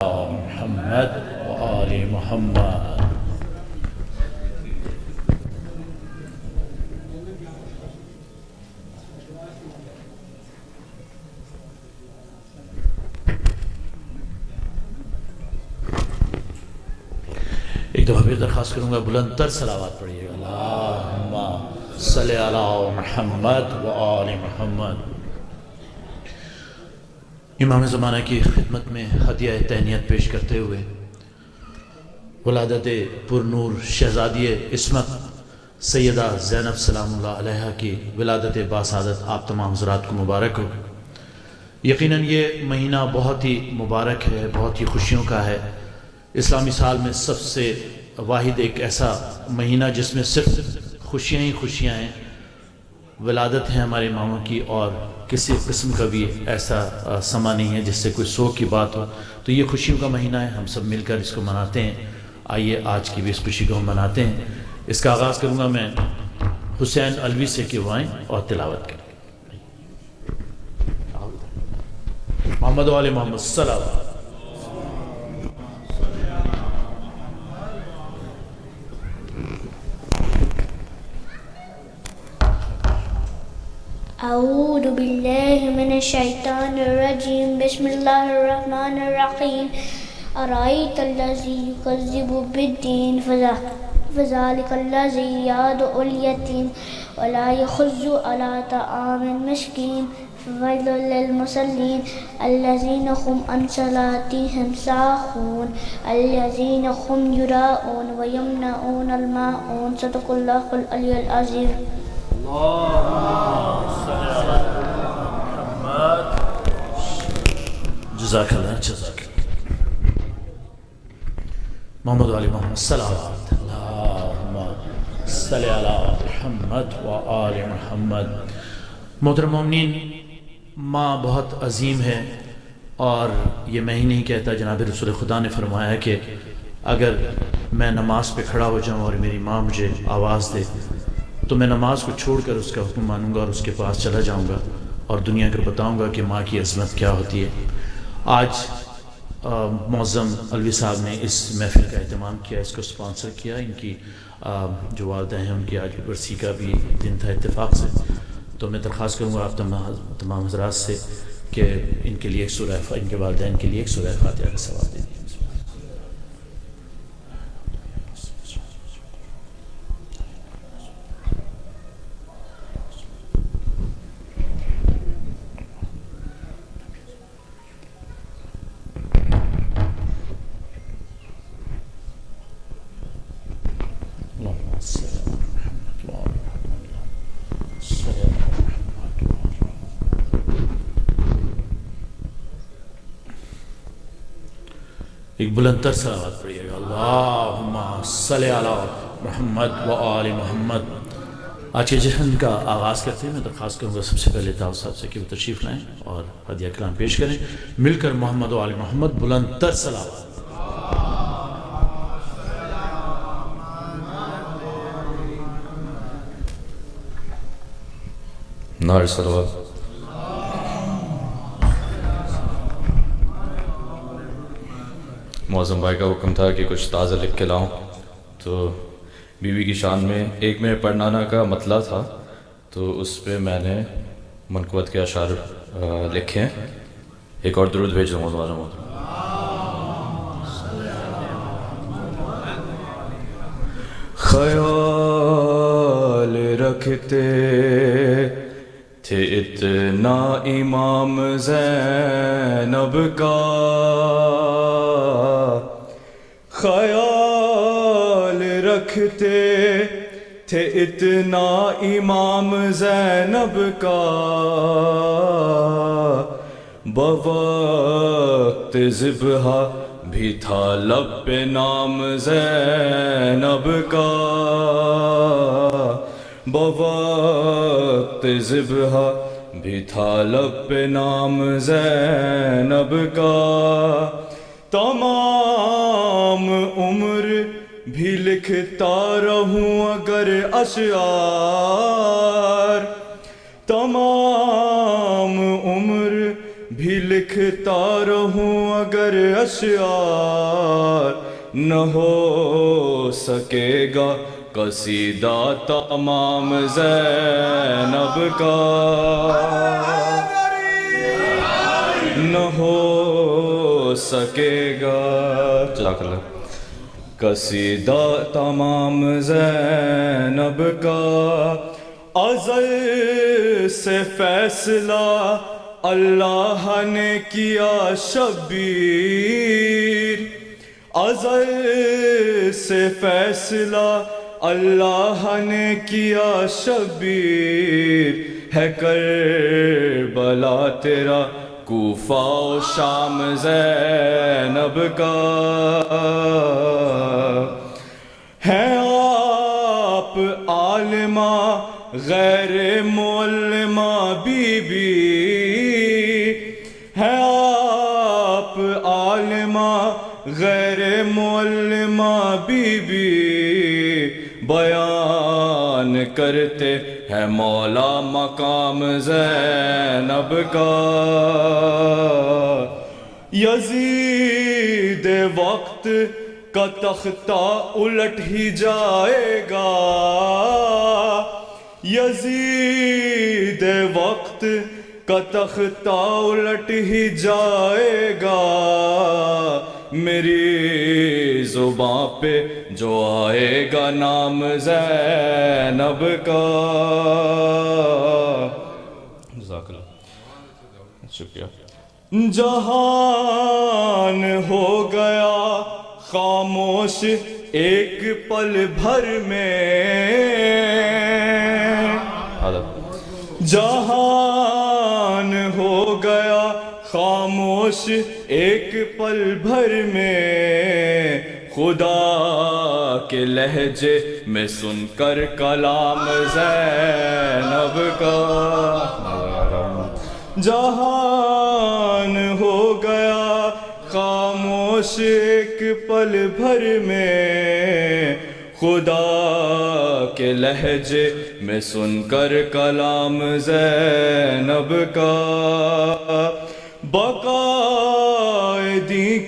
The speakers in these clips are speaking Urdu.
محمد وآل محمد. ایک دفعہ پھر درخواست کروں گا بلند تر صلوات پڑھیے گا. اللہم صلی علی محمد وآل محمد. امام زمانہ کی خدمت میں ہدیہ تہنیت پیش کرتے ہوئے ولادت پر نور شہزادی عصمت سیدہ زینب سلام اللہ علیہا کی ولادت باسعادت آپ تمام حضرات کو مبارک ہو. یقیناً یہ مہینہ بہت ہی مبارک ہے، بہت ہی خوشیوں کا ہے. اسلامی سال میں سب سے واحد ایک ایسا مہینہ جس میں صرف خوشیاں ہی خوشیاں ہیں. ولادت ہے ہمارے اماموں کی، اور کسی قسم کا بھی ایسا سما نہیں ہے جس سے کوئی سوگ کی بات ہو. تو یہ خوشیوں کا مہینہ ہے، ہم سب مل کر اس کو مناتے ہیں. آئیے آج کی بھی اس خوشی کو ہم مناتے ہیں. اس کا آغاز کروں گا میں حسین علوی سے کہ وہ آئیں اور تلاوت کریں. محمد وآل محمد صلی اللہ علیہ وسلم. اعوذ باللہ من الشیطان الرجیم. بسم اللہ الرحمن الرحیم. ارأیت الذی یکذب بالدین فذلک الذی یدعو الیتیم ولا یحض علی طعام المسکین فویل للمصلین الذین هم عن صلاتهم ساہون الذین هم یراؤون ویمنعون الماعون. صدق اللہ العلی العظیم. جزاک اللہ. جزاک اللہ. محمد علی محمد صلوات. اللہم صلی علی محمد وآل محمد. محترم مومنین، ماں بہت عظیم ہے، اور یہ میں ہی نہیں کہتا، جناب رسول خدا نے فرمایا کہ اگر میں نماز پہ کھڑا ہو جاؤں اور میری ماں مجھے آواز دے تو میں نماز کو چھوڑ کر اس کا حکم مانوں گا اور اس کے پاس چلا جاؤں گا اور دنیا کو بتاؤں گا کہ ماں کی عظمت کیا ہوتی ہے. آج معظم علوی صاحب نے اس محفل کا اہتمام کیا، اس کو سپانسر کیا. ان کی جو والدہ ہیں ان کی آج برسی کا بھی دن تھا اتفاق سے. تو میں درخواست کروں گا آپ تمام حضرات سے کہ ان کے لیے ایک سورہ، ان کے والدین کے لیے ایک سورہ فاتحہ کا ثواب دیں. ایک بلند تر صلوات پڑھیے گا. اللہم صلی علی محمد وآل محمد. آج کے جشن کا آغاز کرتے ہیں میں درخواست کروں گا سب سے پہلے طاؤ صاحب سے کہ وہ تشریف لائیں اور ہدیہ کلام پیش کریں. مل کر محمد وآل محمد بلند تر صلوات. نعرہ صلوات. معظم بھائی کا حکم تھا کہ کچھ تازہ لکھ کے لاؤں، تو بیوی کی شان میں ایک میں پڑھنانا کا مطلع تھا، تو اس پہ میں نے منقبت کے اشعار لکھے ہیں. ایک اور درود بھیج دوں گا. خیال رکھتے تھے اتنا امام زینب کا، خیال رکھتے تھے اتنا امام زینب کا، بوقت ذبح بھی تھا لب پہ نام زینب کا، بوقت ذبح بھی تھا لب پہ نام زینب کا. تمام عمر بھی لکھتا رہوں اگر اشعار، تمام عمر بھی لکھ لکھتا رہوں اگر اشعار نہ ہو سکے گا قصیدہ تمام زینب کا، نہ ہو سکے گا جزاک اللہ قصیدہ تمام زینب کا۔ ازل سے فیصلہ اللہ نے کیا شبیر، ازل سے فیصلہ اللہ نے کیا شبیر، ہے کربلا تیرا کوفہ و شام زینب کا، ہے آپ عالمہ غیر معلمہ بی بی، ہے آپ عالمہ غیر معلمہ بی بی، بیان کرتے ہیں مولا مقام زینب کا۔ یزید وقت کا تختہ الٹ ہی جائے گا، یزید وقت کا تختہ الٹ ہی جائے گا، میری زباں پہ جو آئے گا نام زینب کا۔ جزاک اللہ شکریہ۔ جہان ہو گیا خاموش ایک پل بھر میں، جہان ہو گیا خاموش ایک پل بھر میں، خدا کے لہجے میں سن کر کلام زینب کا، جہان ہو گیا خاموش ایک پل بھر میں، خدا کے لہجے میں سن کر کلام زینب کا، بقائدی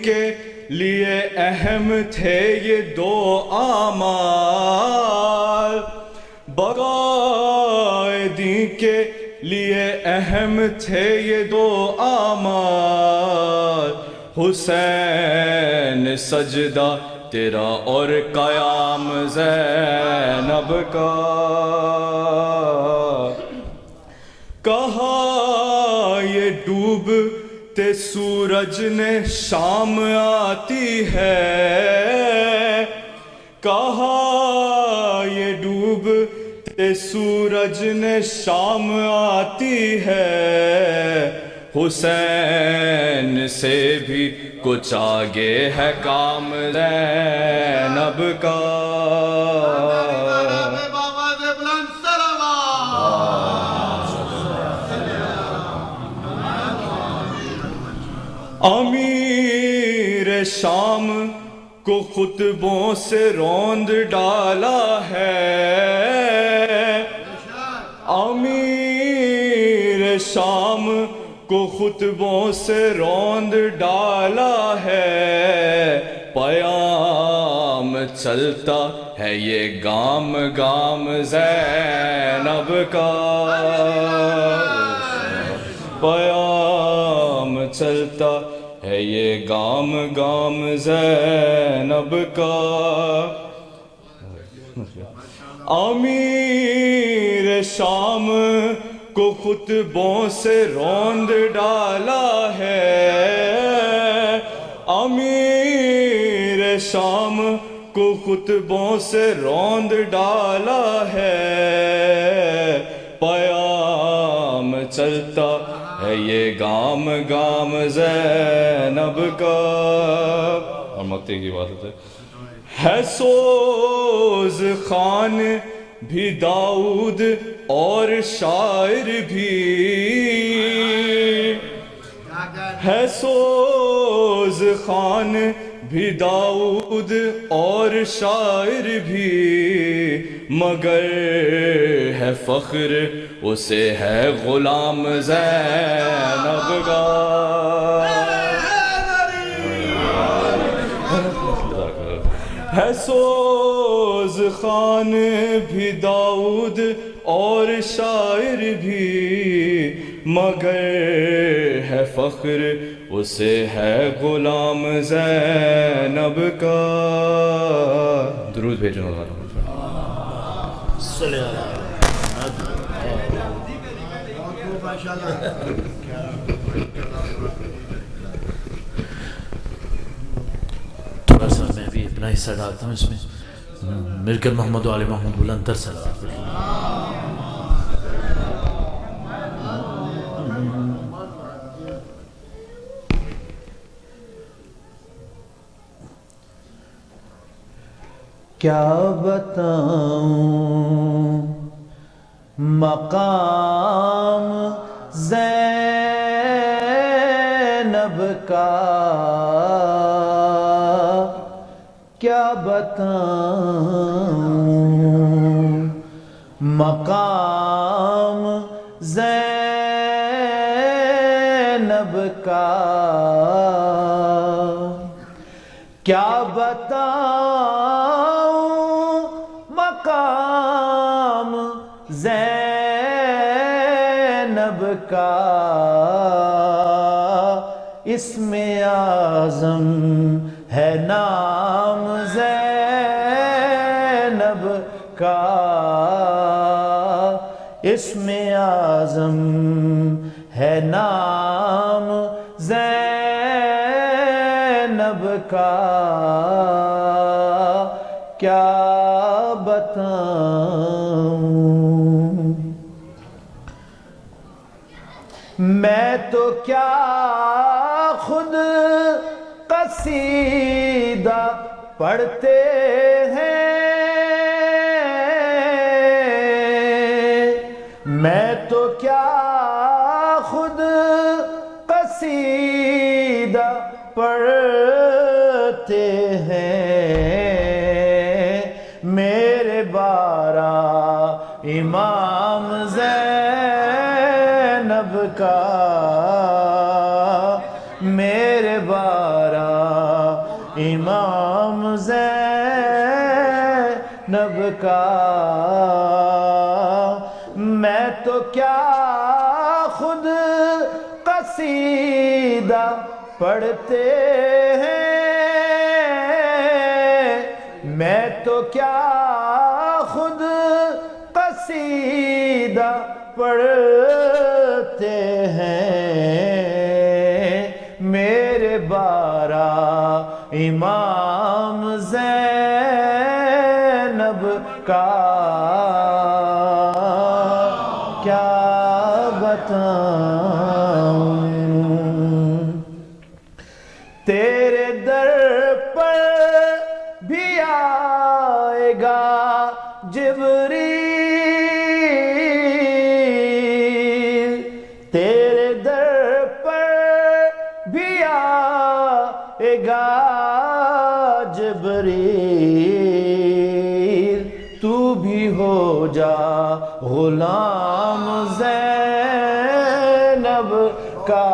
کے لیے اہم تھے یہ دو اعمال، بقائدی کے لیے اہم تھے یہ دو اعمال، حسین سجدہ تیرا اور قیام زینب کا، کہا یہ ڈوبتے سورج نے شام آتی ہے، کہا یہ ڈوبتے سورج نے شام آتی ہے، حسین سے بھی کچھ آگے ہے کام زینب کا، امیر شام کو خطبوں سے روند ڈالا ہے، امیر شام کو خطبوں سے روند ڈالا ہے، پیام چلتا ہے یہ گام گام زینب کا، پیام چلتا ہے یہ گام گام زینب کا، امیر شام کو خطبوں سے روند ڈالا ہے، امیر شام کو خطبوں سے روند ڈالا ہے، پیام چلتا ہے یہ گام گام زینب کا، اور مقتے کی بات ہے سوز خان بھی داؤد اور شاعر بھی، ہے سوز خان بھی داؤد اور شاعر بھی، مگر ہے فخر اسے ہے غلام زینب کا۔ ہے سوز خان بھی داؤد اور شاعر بھی، مگر ہے فخر اسے ہے غلام زینب کا۔ درود بھیجو ہمارا۔ صلی اللہ علیہ تھوڑا سا میں بھی اپنا حصہ ڈالتا ہوں اس میں، مرکز محمد و آل محمد بلند تر صلوات پڑھیں۔ کیا بتاؤں مقام زینب کا، کیا بتاؤں مقام زینب کا، کیا بتاؤں مقام زینب کا، اسم اعظم ہے نام زینب کا، اسم اعظم ہے نام زینب کا، کیا بتاؤں میں تو کیا خود قصیدہ پڑھتے ہیں، میں تو کیا خود قصیدہ پڑھتے ہیں، میرے بارہ امام زینب کا، میرے بارہ امام زینب کا، میں تو کیا خود قصیدہ پڑھتے ہیں، میں تو کیا خود قصیدہ پڑھتے ہیں، میرے بارہ امام زینب کا، کیا بتاؤں تیرے در پر بھی آئے گا جبریل، تیرے در پر بھی آئے گا جبریل، تو بھی ہو جا غلام زینب کا،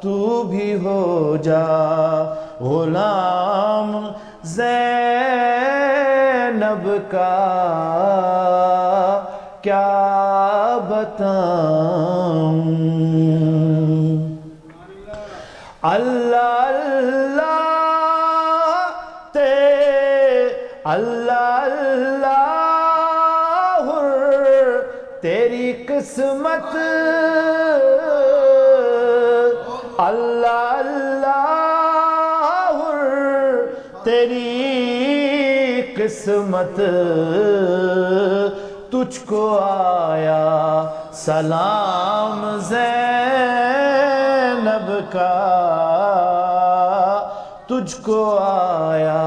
تو بھی ہو جا غلام زینب کا، کیا بتاؤں اللہ اللہ اللہ تیری قسمت، اللہ اللہ تیری قسمت، تجھ کو آیا سلام زینب کا، تجھ کو آیا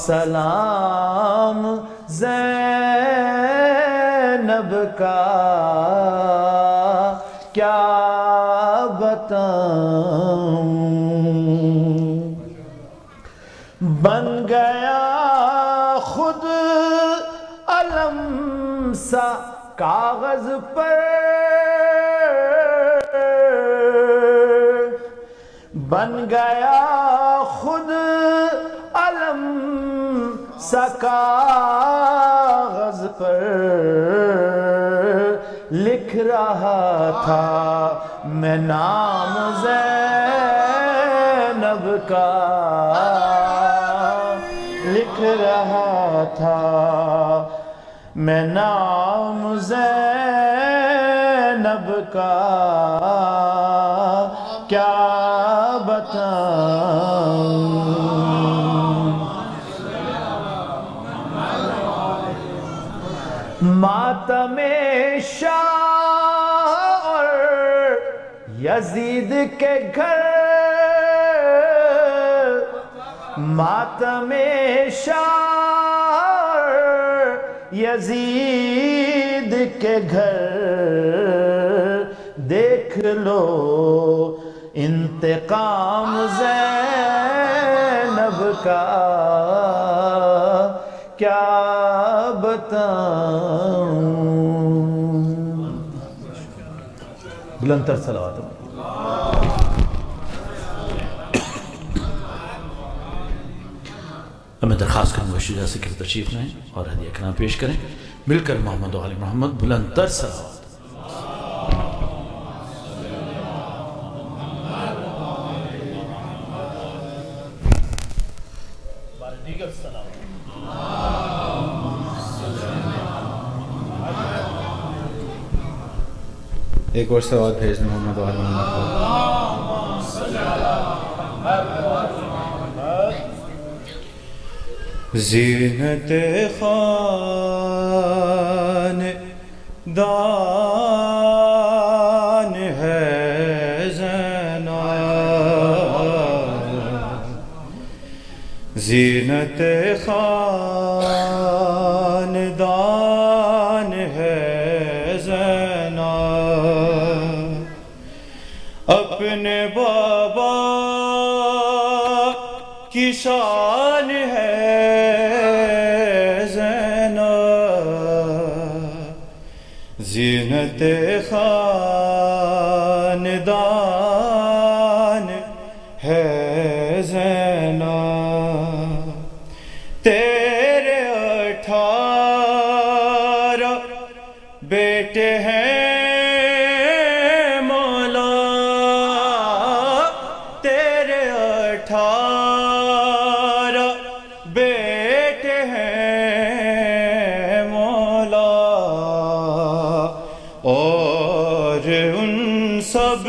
سلام زینب کا، کیا بتاؤں کاغذ پر بن گیا خود علم سا کاغذ پر لکھ رہا تھا میں نام زینب کا، لکھ رہا تھا میں نام زینب کا، کیا بتاؤں ماتم شاہ اور یزید کے گھر، ماتم شاہ یزید کے گھر دیکھ لو انتقام زینب کا، کیا بتاؤں بلند تر صلوات۔ میں درخواست کروں گا شجاع سے کہ تشریف لائیں اور ہدیہ کرام پیش کریں، مل کر محمد و آل محمد بلند تر صلوات۔ ایک اور صلوات بھیج دیں محمد و آل محمد کو۔ زینت خاندان ہے زینب، زینت خاندان ہے زینب، اپنے بابا کی شان ہے زینت خاندان ہے زینب، تیرے 18 بیٹے ہیں مولا، تیرے 18 بیٹے ہیں مولا، اور ان سب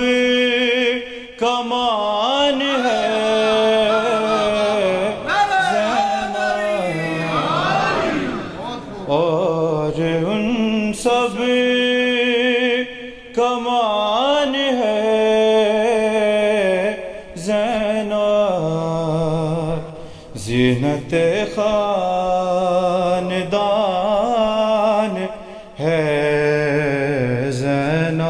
کا مان ہے زینب، اور ان سب کا مان ہے زینب، زینت خاندان ہے زینب،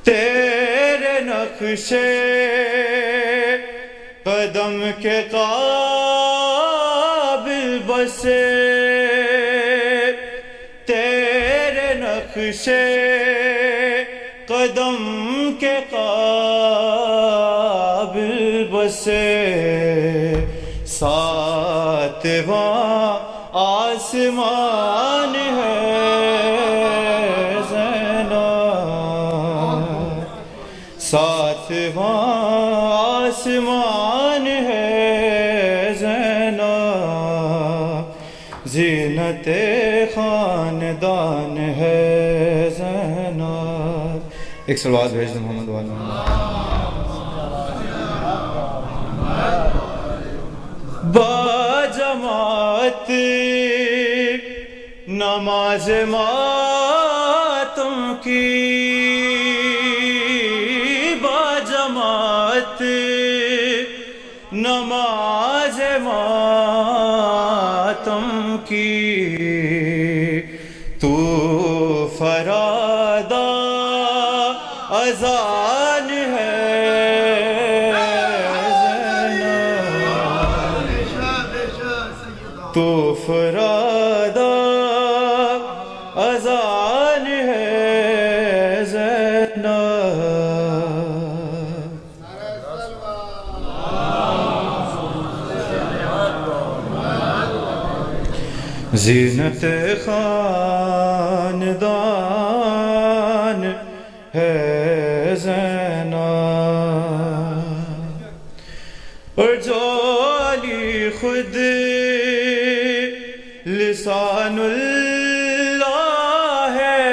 تیرے نقشے قدم کے قابل بسے، تیرے نقشے قدم کے قابل بسے، ساتواں آسمان ہے زینب، ساتواں آسمان ہے زینب، زینت خاندان ہے زینب۔ ایک صلوات بھیج دیں محمد و آل محمد۔ با جماعت نماز ماتم کی، با جماعت نماز ماتم کی، تو فرادا اذان ہے زینب، تو فرادا زینت خاندان ہے زینب، اور جو علی خود لسان اللہ ہے،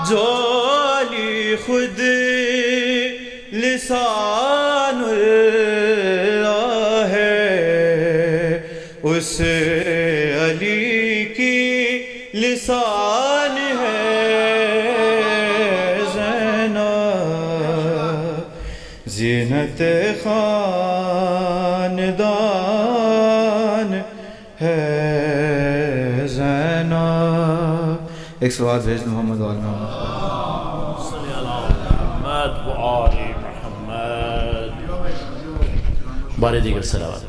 جو علی خود لسان اللہ ہے، اس علی کی لسان ہے زینب، زینت خاندان ہے زینب۔ ایک سوال بھیج دو محمد وآل محمد۔ صلی اللہ محمد و آل محمد۔ بارے دیگر صلوات۔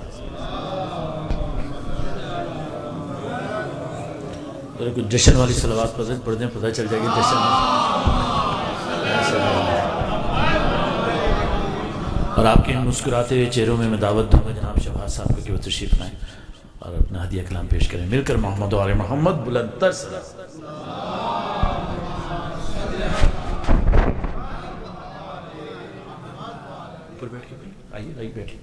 ذرا کچھ جشن والی صلوات پڑھ دیں، پتہ چل جائے گی جشن۔ اور آپ کے ان مسکراتے ہوئے چہروں میں دعوت دوں گا جناب شفاعت صاحب کو کہ وہ تشریف لائیں اور اپنا ہدیہ کلام پیش کریں، مل کر محمد و آل محمد بلند تر صلوات۔ اوپر بیٹھ کے آئیے بیٹھیے۔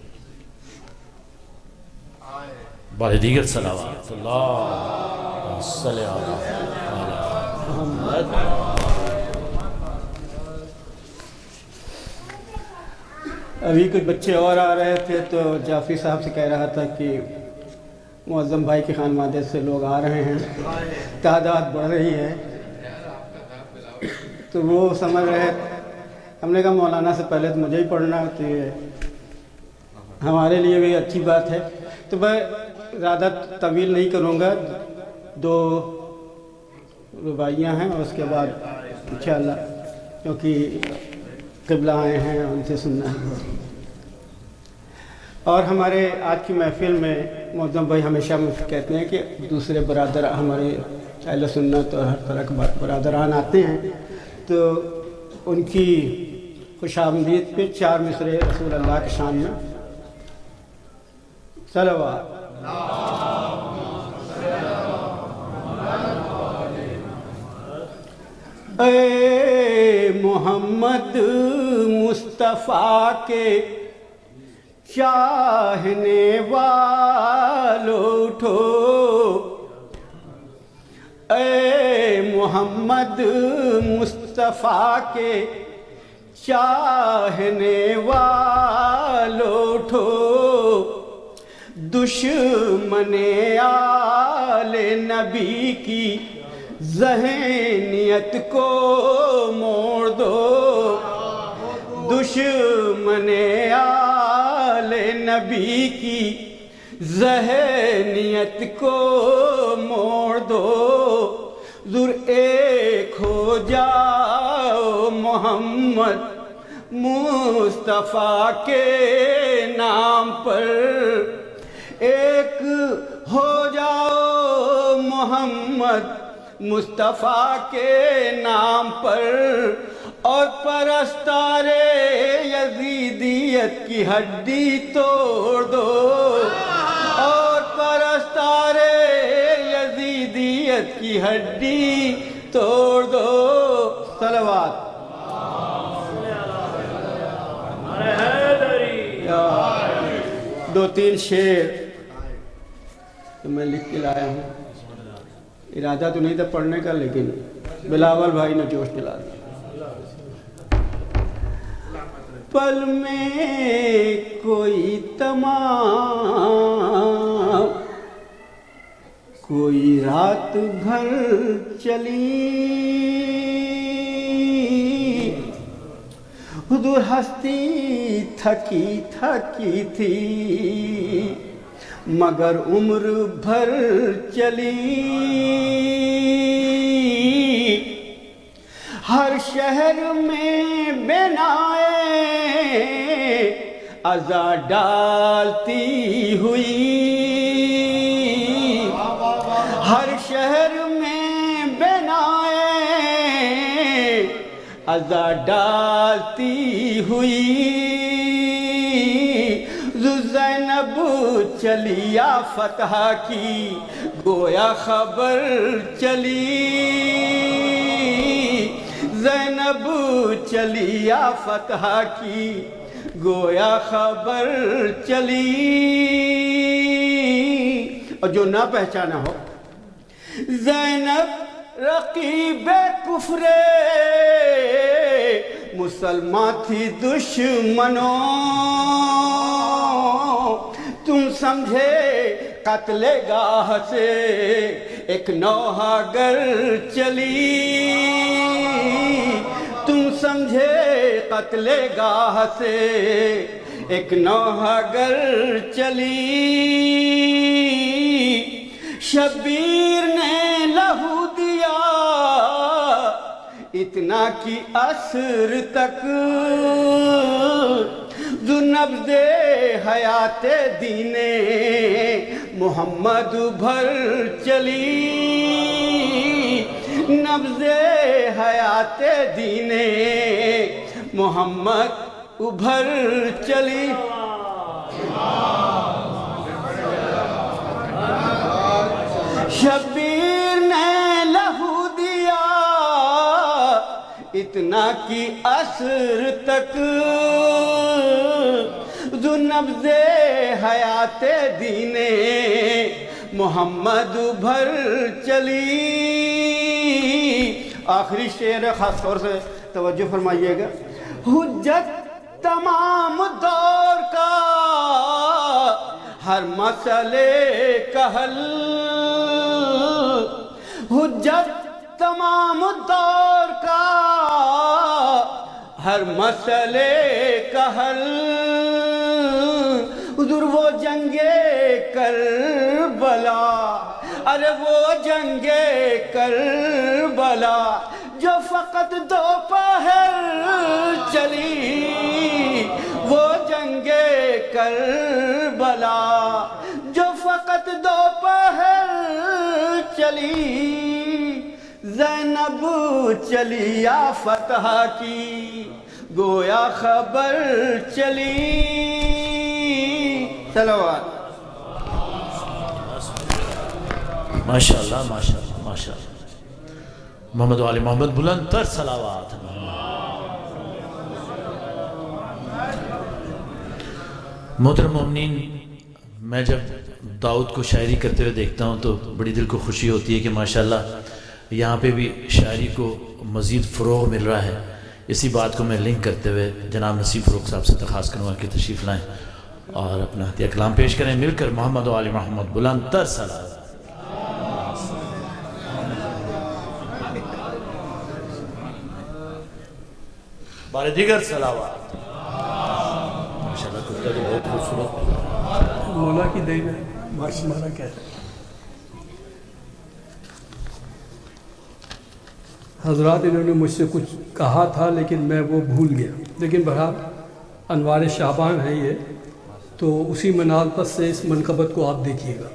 بارے دیگر صلوات۔ اللہ صلی اللہ محمد۔ ابھی کچھ بچے اور آ رہے تھے تو جعفری صاحب سے کہہ رہا تھا کہ معظم بھائی کے خانوادے سے لوگ آ رہے ہیں، تعداد بڑھ رہی ہے، تو وہ سمجھ رہے۔ ہم نے کہا مولانا سے پہلے تو مجھے ہی پڑھنا ہوتی ہے، ہمارے لیے بھی اچھی بات ہے۔ تو میں زیادہ طویل نہیں کروں گا، 2 رباعیاں ہیں اور اس کے بعد انشاءاللہ کیونکہ قبلہ آئے ہیں ان سے سننا ہے۔ اور ہمارے آج کی محفل میں معظم بھائی ہمیشہ کہتے ہیں کہ دوسرے برادر ہمارے اہل سنت اور ہر طرح کے برادران آتے ہیں، تو ان کی خوش آمدید پہ 4 مصرعے رسول اللہ کے شان میں صلوات۔ اے محمد مصطفیٰ کے چاہنے والو اٹھو، اے محمد مصطفیٰ کے چاہنے والو اٹھو، دشمن آل نبی کی ذہنیت کو موڑ دو، دشمن آل نبی کی ذہنیت کو موڑ دو، ذر ایک ہو جاؤ محمد مصطفیٰ کے نام پر، ایک ہو جاؤ محمد مصطفیٰ کے نام پر، اور پرستار یزیدیت کی ہڈی توڑ دو، اور پرستار یزیدیت کی ہڈی توڑ دو۔ صلوات۔ 2-3 شعر تو میں لکھ کے لایا ہوں، ارادہ تو نہیں تھا پڑھنے کا، لیکن بلاول بھائی نے جوش دلا دیا۔ پل میں کوئی تمام کوئی رات بھر چلی، حضور ہستی تھکی تھکی تھی مگر عمر بھر چلی، ہر شہر میں بنائے عزا ڈالتی ہوئی، ہر شہر میں بنائے عزا ڈالتی ہوئی، ذو زینب زینب چلی فتح کی گویا خبر چلی، زینب چلی فتح کی گویا خبر چلی۔ اور جو نہ پہچانا ہو، زینب رقیب کفر مسلمان تھی دشمنوں، تم سمجھے قتل گاہ سے ایک نوحہ گر چلی، تم سمجھے قتل گاہ سے ایک نوحہ گر چلی۔ شبیر نے لہو دیا اتنا کی عصر تک، ذو نبض حیات دین محمد بھر چلی، نبض حیات دین محمد ابھر چلی۔ شبیر نے لہو دیا اتنا کی عصر تک، ذو نبض حیات دین محمد بھر چلی۔ آخری شعر خاص طور سے توجہ فرمائیے گا۔ حجت تمام دور کا ہر مسئلے کا حل، حجت تمام دور کا ہر مسئلے کا حل، حضور وہ جنگ کربلا، ارے وہ جنگ کربلا جو فقط دوپہر چلی، وہ جنگ کربلا جو فقط دوپہر چلی، زینب چلی فتح کی گویا خبر چلی۔ صلوات۔ ماشاءاللہ ماشاءاللہ ماشاءاللہ، محمد و آل محمد، بلند تر صلوات۔ محترم مومنین، میں جب داؤد کو شاعری کرتے ہوئے دیکھتا ہوں تو بڑی دل کو خوشی ہوتی ہے کہ ماشاءاللہ یہاں پہ بھی شاعری کو مزید فروغ مل رہا ہے۔ اسی بات کو میں لنک کرتے ہوئے جناب نصیب فروغ صاحب سے درخواست کروں گا کہ تشریف لائیں اور اپنا عطیہ کلام پیش کریں، مل کر محمد و آل محمد، بلند تر صلوات۔ بارے دیگر صلوات۔ ماشاءاللہ کتا تو بہت خوبصورت مولا کی دین ہے، ماشاءاللہ کیا ہے۔ حضرات انہوں نے مجھ سے کچھ کہا تھا لیکن میں وہ بھول گیا، لیکن بہرحال انوار شعبان ہے یہ، تو اسی مناسبت سے اس منقبت کو آپ دیکھیے گا۔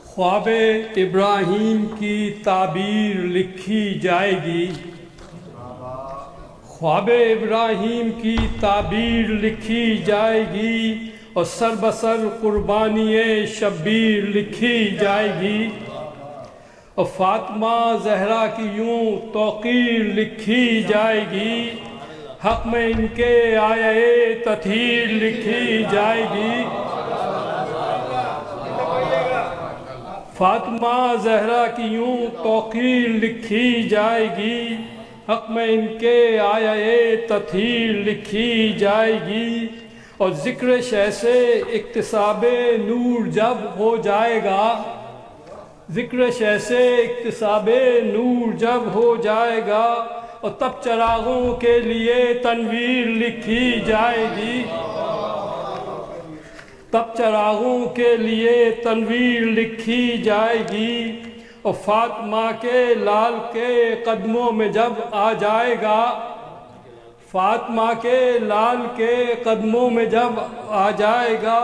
خواب ابراہیم کی تعبیر لکھی جائے گی، خواب ابراہیم کی تعبیر لکھی جائے گی، اور سر بسر قربانی شبیر لکھی جائے گی، اور فاطمہ زہرا کی یوں توقیر لکھی جائے گی، حق میں ان کے آیے تطہیر لکھی جائے گی۔ فاطمہ زہرا کی یوں توقیر لکھی جائے گی، حق میں ان کے آیے تطہیر لکھی جائے گی، اور ذکر شہ سے اکتساب نور جب ہو جائے گا، ذکر شہ سے اکتساب نور جب ہو جائے گا، اور تب چراغوں کے لیے تنویر لکھی جائے گی، تب چراغوں کے لیے تنویر لکھی جائے گی، اور فاطمہ کے لال کے قدموں میں جب آ جائے گا، فاطمہ کے لال کے قدموں میں جب آ جائے گا،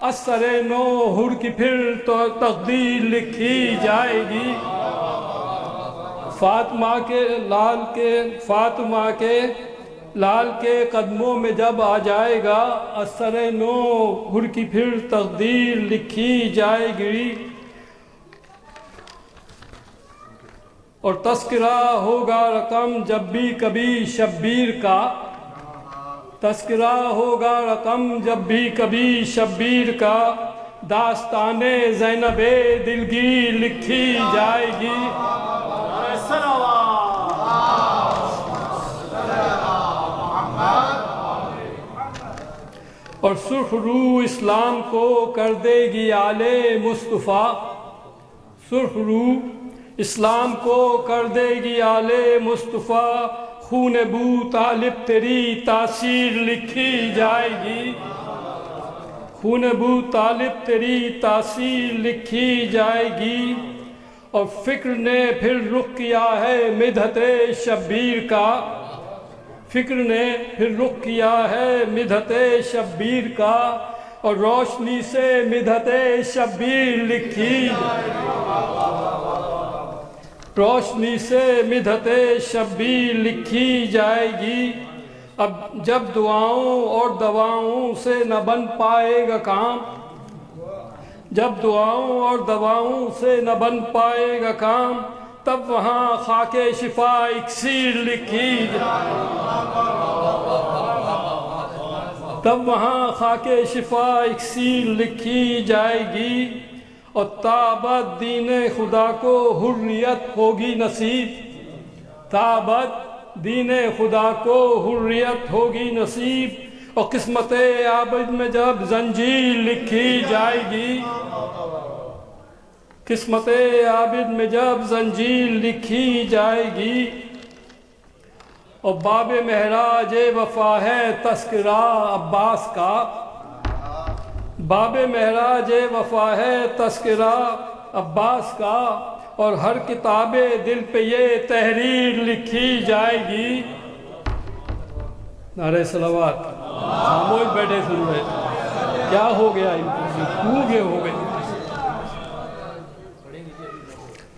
اثر نو حر کی پھر تو تقدیر لکھی جائے گی۔ فاطمہ کے لال کے قدموں میں جب آ جائے گا، اثر نو گھر کی پھر تقدیر لکھی جائے گی، اور تذکرہ ہوگا رقم جب بھی کبھی شبیر کا، تذکرہ ہوگا رقم جب بھی کبھی شبیر کا، داستان زینب دلگیر لکھی جائے گی۔ اور سرخ روح اسلام کو کر دے گی آل مصطفیٰ، سرخ روح اسلام کو کر دے گی آل مصطفیٰ، خون ابو طالب تیری تاثیر لکھی جائے گی، خون ابو طالب تیری تاثیر لکھی جائے گی۔ اور فکر نے پھر رخ کیا ہے مدحت شبیر کا، فکر نے پھر رخ کیا ہے مدحت شبیر کا، اور روشنی سے مدحت شبیر لکھی، روشنی سے مدحت شبیر لکھی جائے گی۔ اب جب دعاؤں اور دواؤں سے نہ بن پائے گا کام، جب دعاؤں اور دواؤں سے نہ بن پائے گا کام، تب وہاں خاک شفا اکسیر لکھی، تب وہاں خاک شفا اکسیر لکھی جائے گی۔ اور تابت دین خدا کو حریت ہوگی نصیب، تابت دین خدا کو حریت ہوگی نصیب، اور قسمت عابد میں جب زنجیر لکھی جائے گی، قسمت عابد میں جب زنجیر لکھی جائے گی۔ اور باب معراج وفا ہے تذکرہ عباس کا، باب معراج وفا ہے تذکرہ عباس کا، اور ہر کتاب دل پہ یہ تحریر لکھی جائے گی۔ نعرہ صلوات، خاموش بیٹھے سن رہے، کیا ہو گیا ان کو، گونگے ہو گئے۔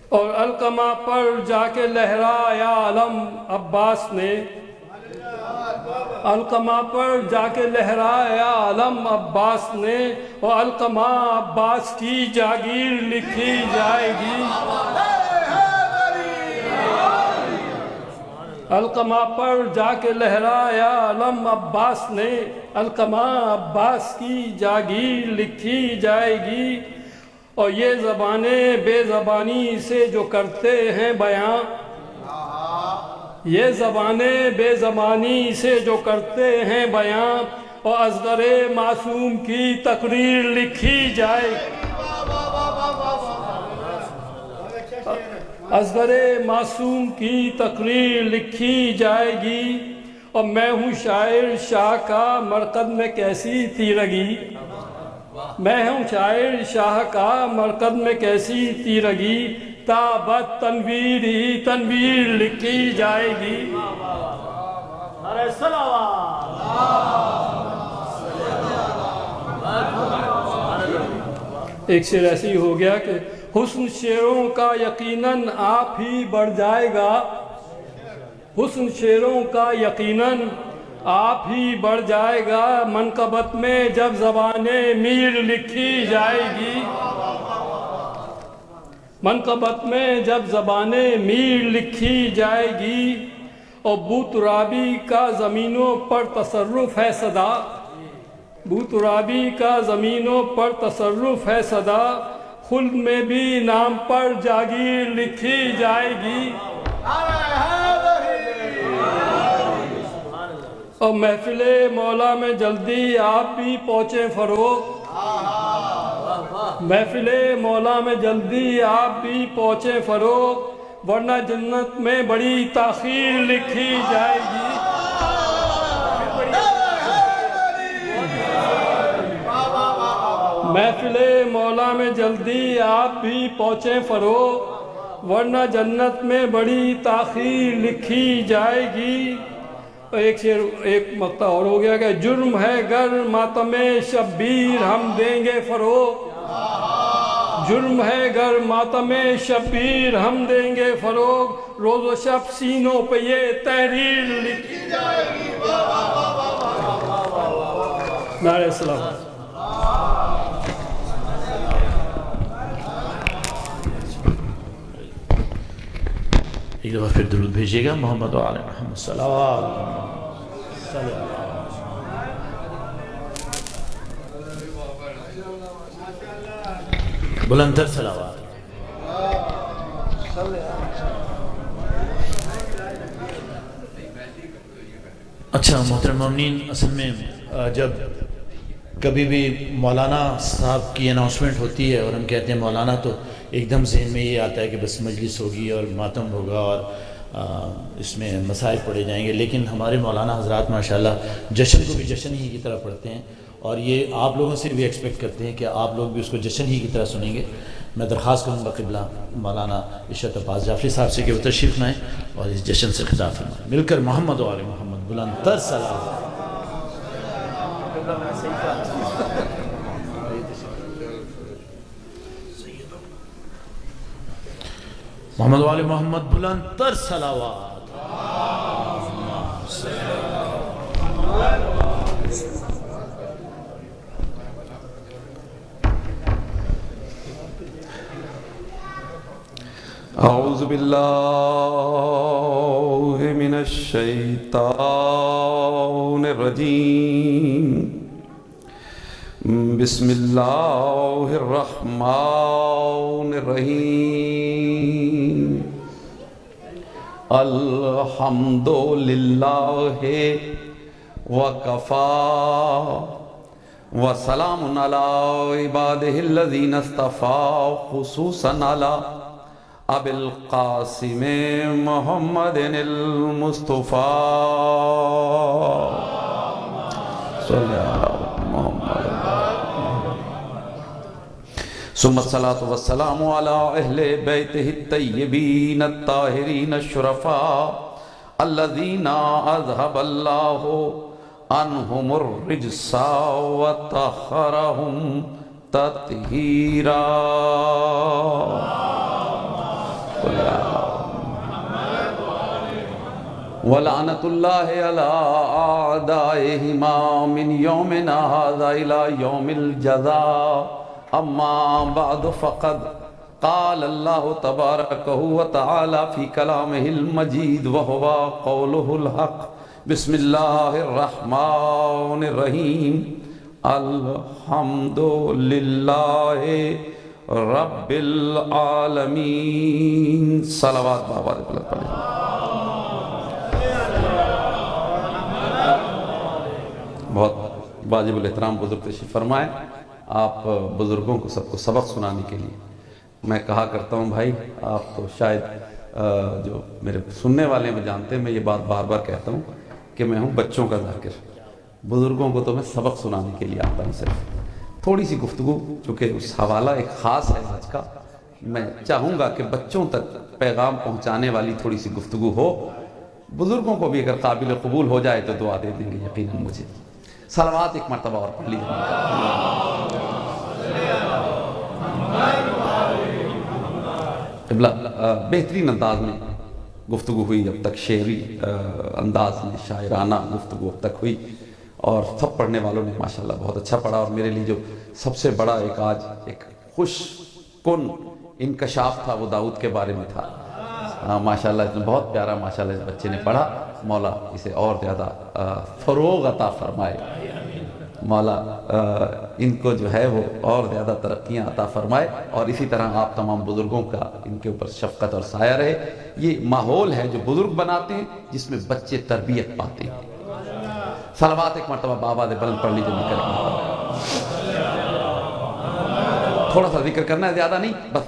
اور علقمہ پر جا کے لہرایا علم عباس نے، علقمہ پر جا کے لہرایا علم عباس نے، اور علقمہ عباس کی جاگیر لکھی جائے گی، علقمہ پر جا کے لہرایا علم عباس نے، علقمہ عباس کی جاگیر لکھی جائے گی۔ اور یہ زبانیں بے زبانی سے جو کرتے ہیں بیاں، یہ زبانیں بے زبانی سے جو کرتے ہیں بیاں، اور اصغر معصوم کی تقریر لکھی جائے، اصغر معصوم کی تقریر لکھی جائے گی۔ اور میں ہوں شاعر شاہ کا مرقد میں کیسی تیرگی، میں ہوں شاعر شاہ کا مرقد میں کیسی تیرگی، تابت تنویر ہی تنویر لکھی جائے گی۔ ایک شعر ایسی ہی ہو گیا کہ حسن شعروں کا یقیناً آپ ہی بڑھ جائے گا، حسن شعروں کا یقیناً آپ ہی بڑھ جائے گا، منقبت میں جب زبان میر لکھی جائے گی، منقبت میں جب زبان میر لکھی جائے گی۔ اور بو ترابی کا زمینوں پر تصرف ہے صدا، بو ترابی کا زمینوں پر تصرف ہے صدا، خلد میں بھی نام پر جاگیر لکھی جائے گی۔ اور محفل مولا میں جلدی آپ بھی پہنچے فروغ، محفل مولا میں جلدی آپ بھی پہنچے فروغ، ورنہ جنت میں بڑی تاخیر لکھی جائے گی۔ محفل مولا میں جلدی آپ بھی پہنچے فروغ، ورنہ جنت میں بڑی تاخیر لکھی جائے گی۔ ایک شعر ایک مقطع اور ہو گیا کہ جرم ہے گر ماتم شبیر ہم دیں گے فروغ، جرم ہے گر ماتم شبیر ہم دیں گے فروغ روز و شب سینوں پہ یہ تحریر لکھی جائے گی نعرہ السلام ایک دفعہ پھر درود بھیجیے گا محمد و آل محمد صلی اللہ علیہ وسلم بلندر صلوات اچھا محترم مومنین اصل میں جب کبھی بھی مولانا صاحب کی اناؤنسمنٹ ہوتی ہے اور ہم کہتے ہیں مولانا تو ایک دم ذہن میں یہ آتا ہے کہ بس مجلس ہوگی اور ماتم ہوگا اور اس میں مسائل پڑھے جائیں گے، لیکن ہمارے مولانا حضرات ماشاءاللہ جشن کو بھی جشن ہی کی طرح پڑھتے ہیں اور یہ آپ لوگوں سے بھی ایکسپیکٹ کرتے ہیں کہ آپ لوگ بھی اس کو جشن ہی کی طرح سنیں گے۔ میں درخواست کروں گا قبلہ مولانا اشرت عباس جعفری صاحب سے کہ وہ تشریف لائیں اور اس جشن سے خطاب فرمائیں، مل کر محمد و آل محمد بلند تر سلام۔ محمد و آل محمد بلند تر صلوات۔ اعوذ باللہ من الشیطان الرجیم بسم اللہ الرحمن الرحیم الحمد للہ وکفا وسلام علی عبادہ الذین اصطفی خصوصا علی اب القاسم محمد المصطفیٰ صلی اللہ محمد ثم الصلاة والسلام علی اہل بیتہ الطیبین الطاہرین الشرفاء الذین اذهب اللہ عنہم الرجس وطہرہم تطہیرا وَلَعْنَةُ اللَّهِ عَلَىٰ أَعْدَائِهِمَا مِنْ يَوْمِنَا هَذَا إِلَىٰ يَوْمِ الْجَزَاءِ أَمَّا بَعْدُ فَقَدْ قَالَ اللَّهُ تَبَارَكَ وَتَعَالَى فِي كَلَامِهِ الْمَجِيدِ وَهُوَ قَوْلُهُ الْحَقُّ بسم الله الرحمن الرحيم الحمد لله رب العالمين صلوات بابا دے پلک پڑھیں۔ بہت واجب الاحترام بزرگ تشریف فرمائے، آپ بزرگوں کو سب کو سبق سنانے کے لیے میں کہا کرتا ہوں بھائی آپ تو شاید جو میرے سننے والے میں جانتے ہیں، میں یہ بات بار بار کہتا ہوں کہ میں ہوں بچوں کا ذاکر، بزرگوں کو تو میں سبق سنانے کے لیے آتا ہوں۔ صرف تھوڑی سی گفتگو، چونکہ اس حوالہ ایک خاص ہے آج کا، میں چاہوں گا کہ بچوں تک پیغام پہنچانے والی تھوڑی سی گفتگو ہو، بزرگوں کو بھی اگر قابل قبول ہو جائے تو دعا دے دیں گے یقیناً مجھے۔ صلوات ایک مرتبہ اور پڑھ لیجیے۔ قبلہ بہترین انداز میں گفتگو ہوئی اب تک، شعری انداز میں شاعرانہ گفتگو اب تک ہوئی اور سب پڑھنے والوں نے ماشاءاللہ بہت اچھا پڑھا، اور میرے لیے جو سب سے بڑا ایک آج ایک خوش کن انکشاف تھا وہ داؤد کے بارے میں تھا۔ ماشاءاللہ اس نے بہت پیارا ماشاءاللہ اس بچے نے پڑھا، مولا اسے اور زیادہ فروغ عطا فرمائے، مولا ان کو جو ہے وہ اور زیادہ ترقیاں عطا فرمائے، اور اسی طرح آپ تمام بزرگوں کا ان کے اوپر شفقت اور سایہ رہے۔ یہ ماحول ہے جو بزرگ بناتے ہیں جس میں بچے تربیت پاتے ہیں۔ صلوات ایک مرتبہ بابا دے بلند پڑھ لیجیے۔ تھوڑا سا ذکر کرنا ہے، زیادہ نہیں، بس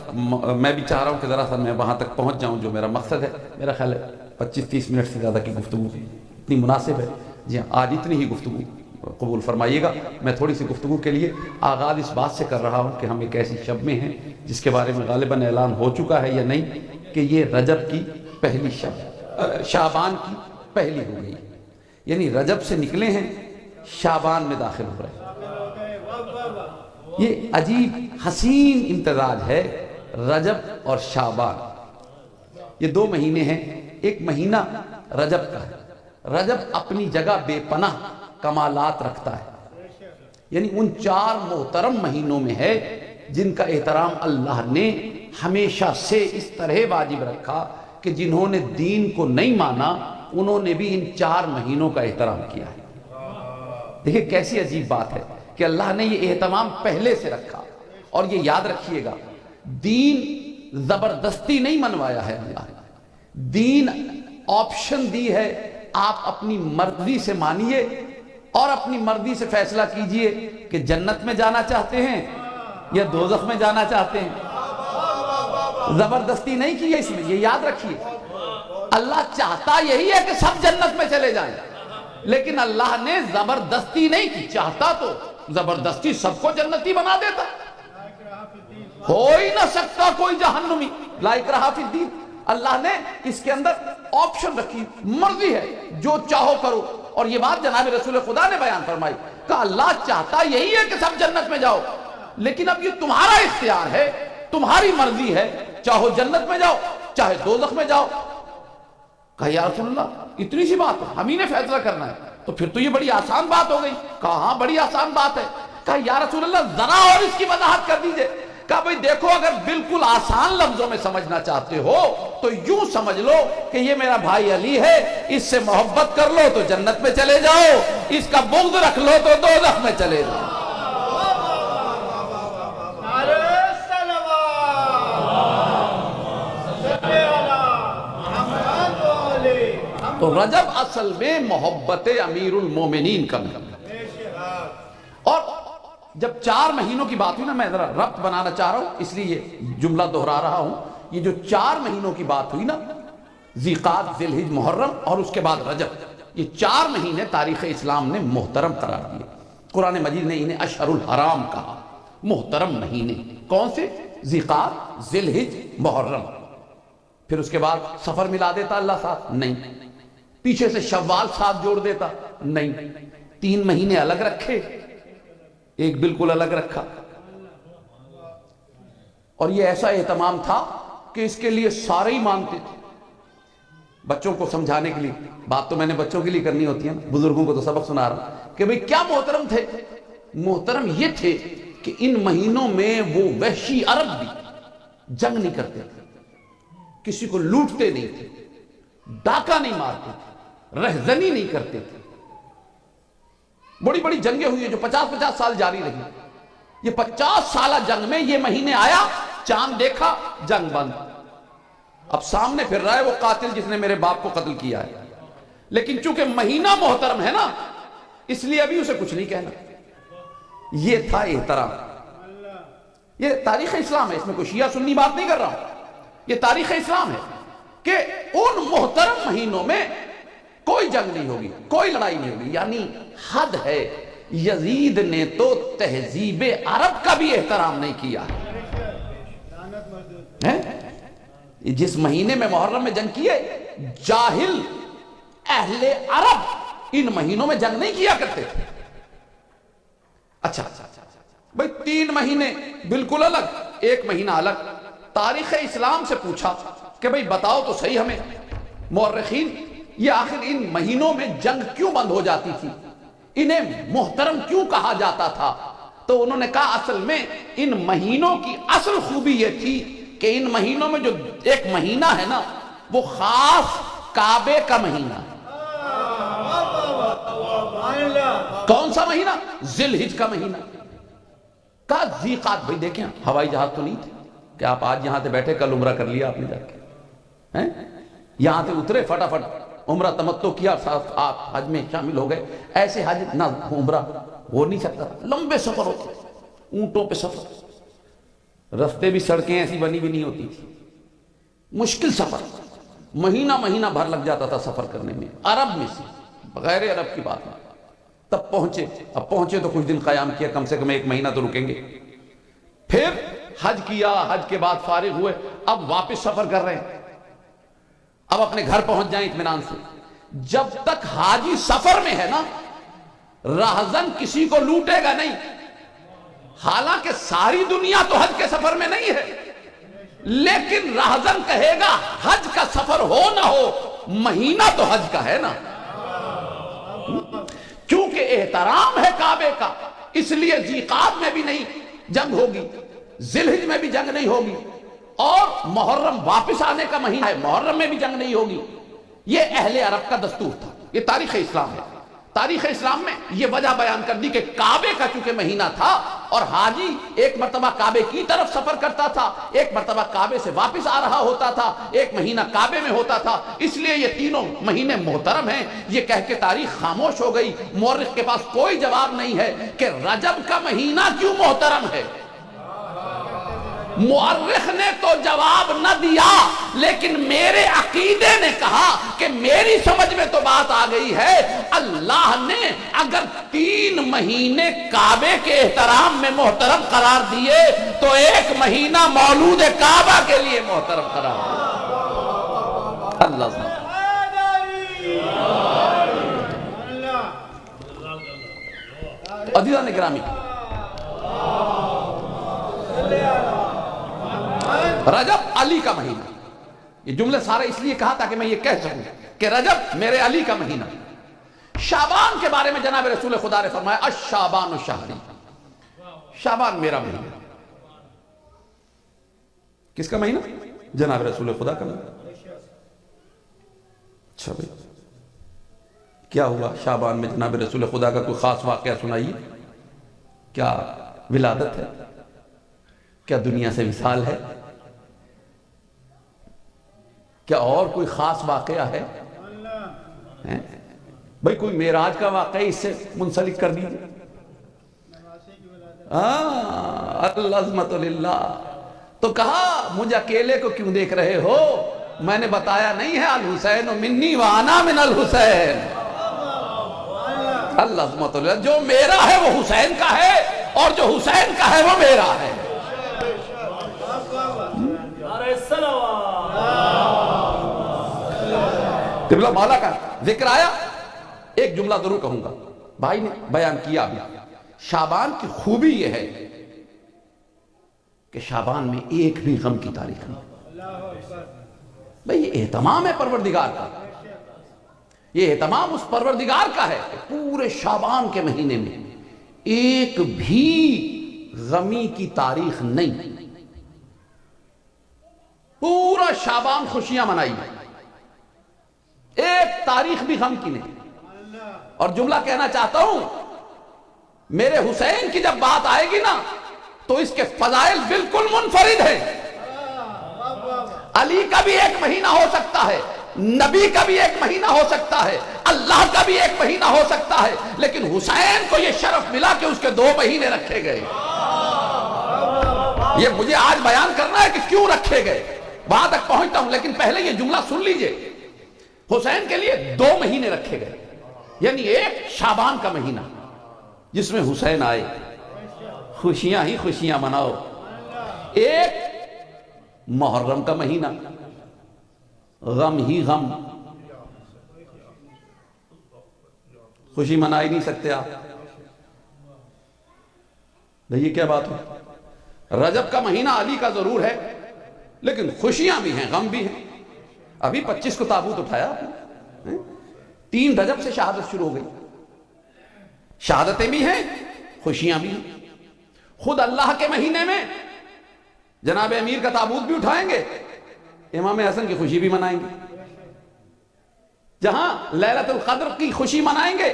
میں بھی چاہ رہا ہوں کہ ذرا سا میں وہاں تک پہنچ جاؤں جو میرا مقصد ہے۔ میرا خیال ہے 25-30 منٹ سے زیادہ کی گفتگو اتنی مناسب ہے۔ جی ہاں، آج اتنی ہی گفتگو قبول فرمائیے گا۔ میں تھوڑی سی گفتگو کے لیے آغاز اس بات سے کر رہا ہوں کہ ہم ایک ایسی شب میں ہیں جس کے بارے میں غالباً اعلان ہو چکا ہے یا نہیں، کہ یہ رجب کی پہلی شب، شعبان کی پہلی ہو گئی، یعنی رجب سے نکلے ہیں، شعبان میں داخل ہو رہے ہیں۔ یہ عجیب حسین امتزاج ہے رجب اور شعبان. یہ دو مہینے ہیں. ایک مہینہ رجب کا ہے. رجب اپنی جگہ بے پناہ کمالات رکھتا ہے، یعنی ان 4 محترم مہینوں میں ہے جن کا احترام اللہ نے ہمیشہ سے اس طرح واجب رکھا کہ جنہوں نے دین کو نہیں مانا انہوں نے بھی ان 4 مہینوں کا احترام کیا ہے. دیکھیں کیسی عجیب بات ہے کہ اللہ نے یہ اہتمام پہلے سے رکھا. اور یہ یاد رکھیے گا، دین زبردستی نہیں منوایا ہے اللہ نے. دین آپشن دی ہے، آپ اپنی مرضی سے مانیے اور اپنی مرضی سے فیصلہ کیجئے کہ جنت میں جانا چاہتے ہیں یا دوزخ میں جانا چاہتے ہیں. زبردستی نہیں کی ہے اس میں، یہ یاد رکھیے. اللہ چاہتا یہی ہے کہ سب جنت میں چلے جائیں، لیکن اللہ نے زبردستی نہیں کی. چاہتا تو زبردستی سب کو جنتی بنا دیتا. ہو ہی نہ سکتا کوئی جہنمی. لا اکراہ فی الدین. اللہ نے اس کے اندر آپشن رکھی، مرضی ہے جو چاہو کرو. اور یہ بات جناب رسول خدا نے بیان فرمائی کہ اللہ چاہتا یہی ہے کہ سب جنت میں جاؤ، لیکن اب یہ تمہارا اختیار ہے، تمہاری مرضی ہے، چاہو جنت میں جاؤ چاہے دوزخ میں جاؤ. کہا یا رسول اللہ اتنی سی بات ہے، ہم ہی نے فیصلہ کرنا ہے، تو پھر تو یہ بڑی آسان بات ہو گئی. کہا ہاں بڑی آسان بات ہے. کہا یا رسول اللہ ذرا اور اس کی وضاحت کر دیجئے. کہا بھئی دیکھو اگر بالکل آسان لفظوں میں سمجھنا چاہتے ہو تو یوں سمجھ لو کہ یہ میرا بھائی علی ہے، اس سے محبت کر لو تو جنت میں چلے جاؤ، اس کا بغض رکھ لو تو دوزخ میں چلے جاؤ. تو رجب اصل میں محبت امیر المومنین کا مہینہ. اور جب 4 مہینوں کی بات ہوئی نا، میں ذرا ربط بنانا چاہ رہا ہوں اس لیے یہ جملہ دہرا رہا ہوں. یہ جو 4 مہینوں کی بات ہوئی نا، ذیقعد، ذی الحج، محرم اور اس کے بعد رجب، یہ 4 مہینے تاریخ اسلام نے محترم قرار دیے. قرآن مجید نے انہیں اشہر الحرام کہا، محترم مہینے. کون سے؟ ذیقعد، ذی الحج، محرم. پھر اس کے بعد سفر ملا دیتا اللہ ساتھ؟ نہیں. پیچھے سے شوال ساتھ جوڑ دیتا؟ نہیں. 3 مہینے الگ رکھے، ایک بالکل الگ رکھا. اور یہ ایسا اہتمام تھا کہ اس کے لیے سارے ہی مانتے تھے. بچوں کو سمجھانے کے لیے، بات تو میں نے بچوں کے لیے کرنی ہوتی ہے، بزرگوں کو تو سبق سنا رہا کہ بھئی کیا محترم تھے. محترم یہ تھے کہ ان مہینوں میں وہ وحشی عرب بھی جنگ نہیں کرتے تھے، کسی کو لوٹتے نہیں تھے، ڈاکہ نہیں مارتے تھے، رہزنی نہیں کرتے تھے. بڑی بڑی جنگیں ہوئی ہیں جو 50-50 سال جاری رہی. یہ 50 سالہ جنگ میں یہ مہینے آیا، چاند دیکھا، جنگ بند. اب سامنے پھر رہا ہے وہ قاتل جس نے میرے باپ کو قتل کیا ہے، لیکن چونکہ مہینہ محترم ہے نا اس لیے ابھی اسے کچھ نہیں کہنا. یہ تھا احترام. یہ تاریخ اسلام ہے، اس میں کوئی شیعہ سنی بات نہیں کر رہا ہوں. یہ تاریخ اسلام ہے کہ ان محترم مہینوں میں کوئی جنگ نہیں ہوگی، کوئی لڑائی نہیں ہوگی. یعنی حد ہے. یزید نے تو تہذیب عرب کا بھی احترام نہیں کیا. جس مہینے میں محرم میں جنگ کیے، جاہل اہل عرب ان مہینوں میں جنگ نہیں کیا کرتے تھے. اچھا بھئی 3 مہینے بالکل الگ، 1 مہینہ الگ. تاریخ اسلام سے پوچھا کہ بھئی بتاؤ تو صحیح ہمیں مورخین، یہ آخر ان مہینوں میں جنگ کیوں بند ہو جاتی تھی، انہیں محترم کیوں کہا جاتا تھا؟ تو انہوں نے کہا اصل میں ان مہینوں کی اصل خوبی یہ تھی کہ ان مہینوں میں جو ایک مہینہ ہے نا وہ خاص کعبے کا مہینہ ہے. کون سا مہینہ؟ ذی الحج کا مہینہ. کہا ذیقعد. بھئی دیکھیں ہوائی جہاز تو نہیں تھے کہ آپ آج یہاں سے بیٹھے کل عمرہ کر لیا آپ نے جا کے، یہاں سے اترے فٹافٹ عمرہ تمتع کیا، آپ حج میں شامل ہو گئے. ایسے حج نہ عمرہ ہو نہیں سکتا. لمبے سفر ہوتے، اونٹوں پہ سفر، رستے بھی سڑکیں ایسی بنی بھی نہیں ہوتی تھی، مشکل سفر. مہینہ مہینہ بھر لگ جاتا تھا سفر کرنے میں، عرب میں سے، بغیر عرب کی بات ہے. تب پہنچے. اب پہنچے تو کچھ دن قیام کیا، کم سے کم 1 مہینہ تو رکیں گے. پھر حج کیا، حج کے بعد فارغ ہوئے، اب واپس سفر کر رہے ہیں. اب اپنے گھر پہنچ جائیں اطمینان سے. جب تک حاجی سفر میں ہے نا، راہزن کسی کو لوٹے گا نہیں. حالانکہ ساری دنیا تو حج کے سفر میں نہیں ہے، لیکن راہزن کہے گا حج کا سفر ہو نہ ہو مہینہ تو حج کا ہے نا، چونکہ احترام ہے کعبے کا، اس لیے ذیقعد میں بھی نہیں جنگ ہوگی، ذیالحج میں بھی جنگ نہیں ہوگی، اور محرم واپس آنے کا مہینہ ہے، محرم میں بھی جنگ نہیں ہوگی۔ یہ اہل عرب کا دستور تھا، یہ تاریخ اسلام ہے۔ تاریخ اسلام میں یہ وجہ بیان کر دی کہ کعبے کا چونکہ مہینہ تھا اور حاجی ایک مرتبہ کعبے کی طرف سفر کرتا تھا، ایک مرتبہ کعبے سے واپس آ رہا ہوتا تھا، ایک مہینہ کعبے میں ہوتا تھا، اس لیے یہ تینوں مہینے محترم ہیں۔ یہ کہہ کے تاریخ خاموش ہو گئی، مورخ کے پاس کوئی جواب نہیں ہے کہ رجب کا مہینہ کیوں محترم ہے۔ مورخ نے تو جواب نہ دیا، لیکن میرے عقیدے نے کہا کہ میری سمجھ میں تو بات آ گئی ہے، اللہ نے اگر 3 مہینے کعبے کے احترام میں محترم قرار دیے تو ایک مہینہ مولود کعبہ کے لیے محترم قرار دیا۔ اللہ عزیزان گرامی، رجب علی کا مہینہ، یہ جملے سارے اس لیے کہا تاکہ میں یہ کہہ سکوں کہ رجب میرے علی کا مہینہ۔ شعبان کے بارے میں جناب رسول خدا نے فرمایا الشعبان شہری، شعبان میرا مہینہ۔ کس کا مہینہ؟ جناب رسول خدا کا مہینہ۔ اچھا بھائی، کیا ہوا شعبان میں جناب رسول خدا کا کوئی خاص واقعہ سنائیے؟ کیا ولادت ہے؟ کیا دنیا سے وصال ہے؟ کیا اور کوئی خاص واقعہ ہے؟ بھئی کوئی معراج کا واقعہ اس سے منسلک کر دیجئے۔ العظمت للہ۔ تو کہا مجھے اکیلے کو کیوں دیکھ رہے ہو؟ میں نے بتایا نہیں ہے الحسین منی وانا من الحسین۔ العظمت للہ، جو میرا ہے وہ حسین کا ہے اور جو حسین کا ہے وہ میرا ہے۔ قبلہ مولا کا ذکر آیا، ایک جملہ ضرور کہوں گا، بھائی نے بیان کیا بھی۔ شعبان کی خوبی یہ ہے کہ شعبان میں ایک بھی غم کی تاریخ نہیں۔ بھئی یہ اہتمام ہے پروردگار کا، یہ اہتمام اس پروردگار کا ہے کہ پورے شعبان کے مہینے میں ایک بھی غمی کی تاریخ نہیں۔ پورا شعبان خوشیاں منائی، ایک تاریخ بھی غم کی نہیں۔ اور جملہ کہنا چاہتا ہوں، میرے حسین کی جب بات آئے گی نا تو اس کے فضائل بالکل منفرد ہیں۔ علی کا بھی ایک مہینہ ہو سکتا ہے، نبی کا بھی ایک مہینہ ہو سکتا ہے، اللہ کا بھی ایک مہینہ ہو سکتا ہے، لیکن حسین کو یہ شرف ملا کہ اس کے 2 مہینے رکھے گئے۔ یہ مجھے آج بیان کرنا ہے کہ کیوں رکھے گئے، وہاں تک پہنچتا ہوں، لیکن پہلے یہ جملہ سن لیجئے۔ حسین کے لیے 2 مہینے رکھے گئے، یعنی ایک شعبان کا مہینہ جس میں حسین آئے، خوشیاں ہی خوشیاں مناؤ، ایک محرم کا مہینہ، غم ہی غم، خوشی منا ہی نہیں سکتے آپ۔ یہ کیا بات ہے؟ رجب کا مہینہ علی کا ضرور ہے، لیکن خوشیاں بھی ہیں غم بھی ہیں۔ ابھی 25 کو تابوت اٹھایا آپ نے، 3 رجب سے شہادت شروع ہو گئی، شہادتیں بھی ہیں خوشیاں بھی ہیں۔ خود اللہ کے مہینے میں جناب امیر کا تابوت بھی اٹھائیں گے، امام حسن کی خوشی بھی منائیں گے۔ جہاں لیلۃ القدر کی خوشی منائیں گے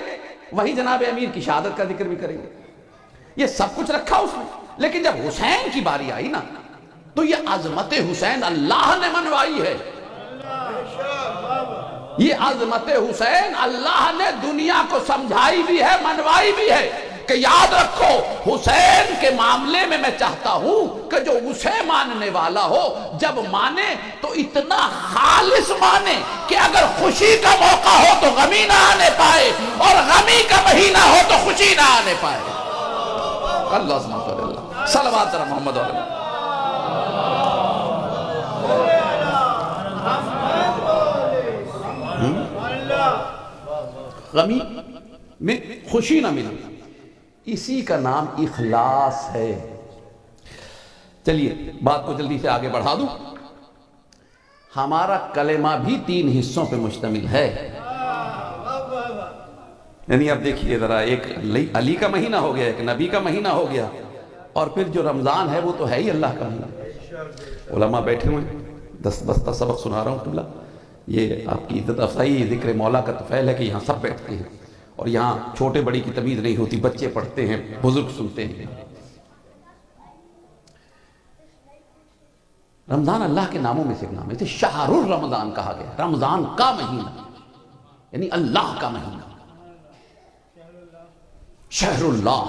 وہیں جناب امیر کی شہادت کا ذکر بھی کریں گے۔ یہ سب کچھ رکھا اس میں، لیکن جب حسین کی باری آئی نا تو یہ عظمت حسین اللہ نے منوائی ہے۔ یہ عظمت حسین اللہ نے دنیا کو سمجھائی بھی ہے، منوائی بھی ہے کہ یاد رکھو حسین کے معاملے میں چاہتا ہوں کہ جو اسے ماننے والا ہو جب مانے تو اتنا خالص مانے کہ اگر خوشی کا موقع ہو تو غمی نہ آنے پائے اور غمی کا مہینہ ہو تو خوشی نہ آنے پائے۔ اللہ صلوات علی محمد علیہ۔ غمی میں خوشی نہ ملی، اسی کا نام اخلاص ہے۔ چلیے بات کو جلدی سے آگے بڑھا دوں۔ ہمارا کلمہ بھی 3 حصوں پہ مشتمل ہے، یعنی اب دیکھیے ذرا، ایک علی کا مہینہ ہو گیا، ایک نبی کا مہینہ ہو گیا، اور پھر جو رمضان ہے وہ تو ہے ہی اللہ کا مہینہ۔ علماء بیٹھے ہوئے ہیں، دست بستہ سبق سنا رہا ہوں قبلہ، یہ آپ کی عزت افزائی ذکر مولا کا تو فعل ہے کہ یہاں سب بیٹھتے ہیں، اور یہاں چھوٹے بڑی کی تمیز نہیں ہوتی، بچے پڑھتے ہیں، بزرگ سنتے ہیں۔ رمضان اللہ کے ناموں میں سے ایک نام ہے، اسے شہر الرمضان کہا گیا، رمضان کا مہینہ یعنی اللہ کا مہینہ، شہر اللہ،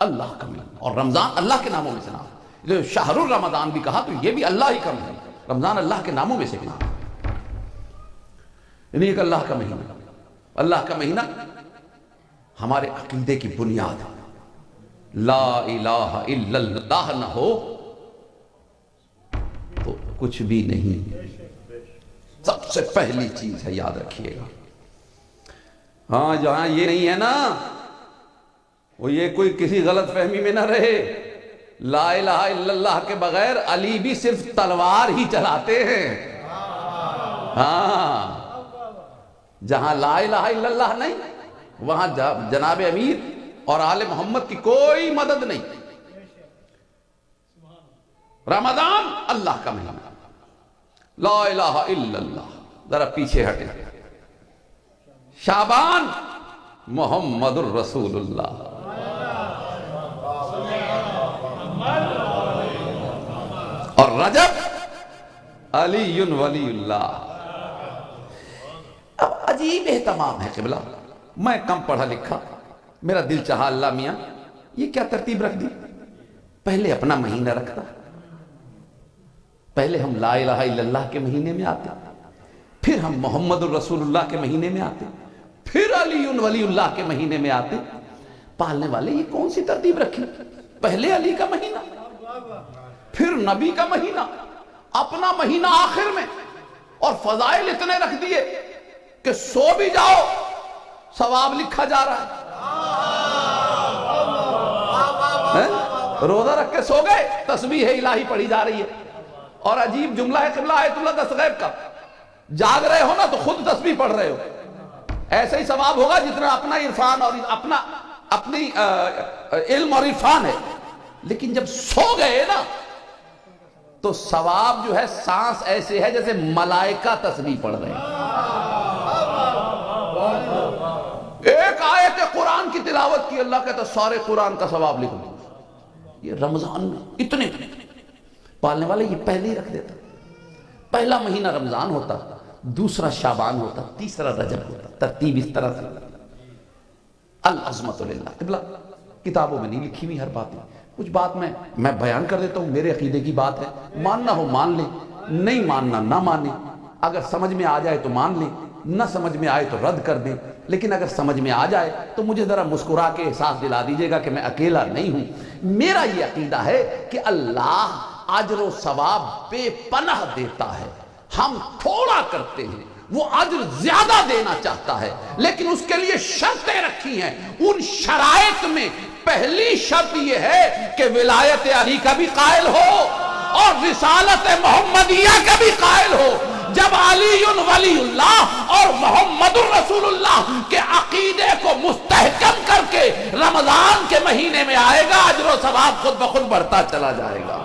اللہ کا مہینہ، اور رمضان اللہ کے ناموں میں سے نام ہے۔ شہر الرمضان بھی کہا تو یہ بھی اللہ ہی کا مہینہ، رمضان اللہ کے ناموں میں سے ایک نام ہے، یعنی ایک اللہ کا مہینہ۔ اللہ کا مہینہ ہمارے عقیدے کی بنیاد ہے، لا الہ الا اللہ نہ ہو تو کچھ بھی نہیں، سب سے پہلی چیز ہے، یاد رکھیے گا۔ ہاں جہاں یہ نہیں ہے نا، وہ یہ کوئی کسی غلط فہمی میں نہ رہے، لا الہ الا اللہ کے بغیر علی بھی صرف تلوار ہی چلاتے ہیں۔ ہاں جہاں لا الہ الا اللہ نہیں، وہاں جناب امیر اور آل محمد کی کوئی مدد نہیں۔ رمضان اللہ کا مہینہ، لا الہ الا اللہ، ذرا پیچھے ہٹے، شعبان محمد الرسول اللہ، اور رجب علی ولی اللہ۔ اب عجیب اہتمام ہے قبلہ، میں کم پڑھا لکھا، میرا دل چاہا اللہ میاں یہ کیا ترتیب رکھ دی، پہلے اپنا مہینہ رکھتا، پہلے ہم لا الہ الا اللہ کے مہینے میں آتے، پھر ہم محمد الرسول اللہ کے مہینے میں آتے، پھر علی ولی اللہ کے مہینے میں آتے۔ پالنے والے یہ کون سی ترتیب رکھی، پہلے علی کا مہینہ، پھر نبی کا مہینہ، اپنا مہینہ آخر میں، اور فضائل اتنے رکھ دیے کہ سو بھی جاؤ ثواب لکھا جا رہا ہے، روزہ رکھ کے سو گئے تسبیح الہی پڑھی جا رہی ہے۔ اور عجیب جملہ ہے قبلہ آیت اللہ دستغیب کا، جاگ رہے ہو نا تو خود تسبیح پڑھ رہے ہو، ایسے ہی ثواب ہوگا جتنا اپنا عرفان اور اپنی علم اور عرفان ہے، لیکن جب سو گئے نا تو ثواب جو ہے سانس ایسے ہے جیسے ملائکہ تسبیح پڑھ رہے ہیں۔ ایک آیت قرآن کی تلاوت کی، اللہ کہتا سارے قرآن کا ثواب لکھ دو۔ یہ رمضان میں اتنے پالنے والے یہ پہلے ہی رکھ دیتا، پہلا مہینہ رمضان ہوتا، دوسرا شعبان ہوتا، تیسرا رجب ہوتا، ترتیب اس طرح سے۔ العظمت للہ، قبلہ کتابوں میں نہیں لکھی ہوئی ہر بات، کچھ بات میں بیان کر دیتا ہوں، میرے عقیدے کی بات ہے، ماننا ہو مان لیں، نہیں ماننا نہ مانیں، اگر سمجھ میں آ جائے تو مان لیں، نہ سمجھ میں آئے تو رد کر دیں، لیکن اگر سمجھ میں آ جائے تو مجھے ذرا مسکرا کے احساس دلا دیجئے گا کہ میں اکیلا نہیں ہوں۔ میرا یہ عقیدہ ہے کہ اللہ اجر و ثواب بے پناہ دیتا ہے، ہم تھوڑا کرتے ہیں، وہ اجر زیادہ دینا چاہتا ہے، لیکن اس کے لیے شرطیں رکھی ہیں۔ ان شرائط میں پہلی شرط یہ ہے کہ ولایت علی کا بھی قائل ہو اور رسالت محمدیہ کا بھی قائل ہو۔ جب علی ولی اللہ اور محمد الرسول اللہ کے عقیدے کو مستحکم کر کے رمضان کے مہینے میں آئے گا، اجر و ثواب خود بخود بڑھتا چلا جائے گا۔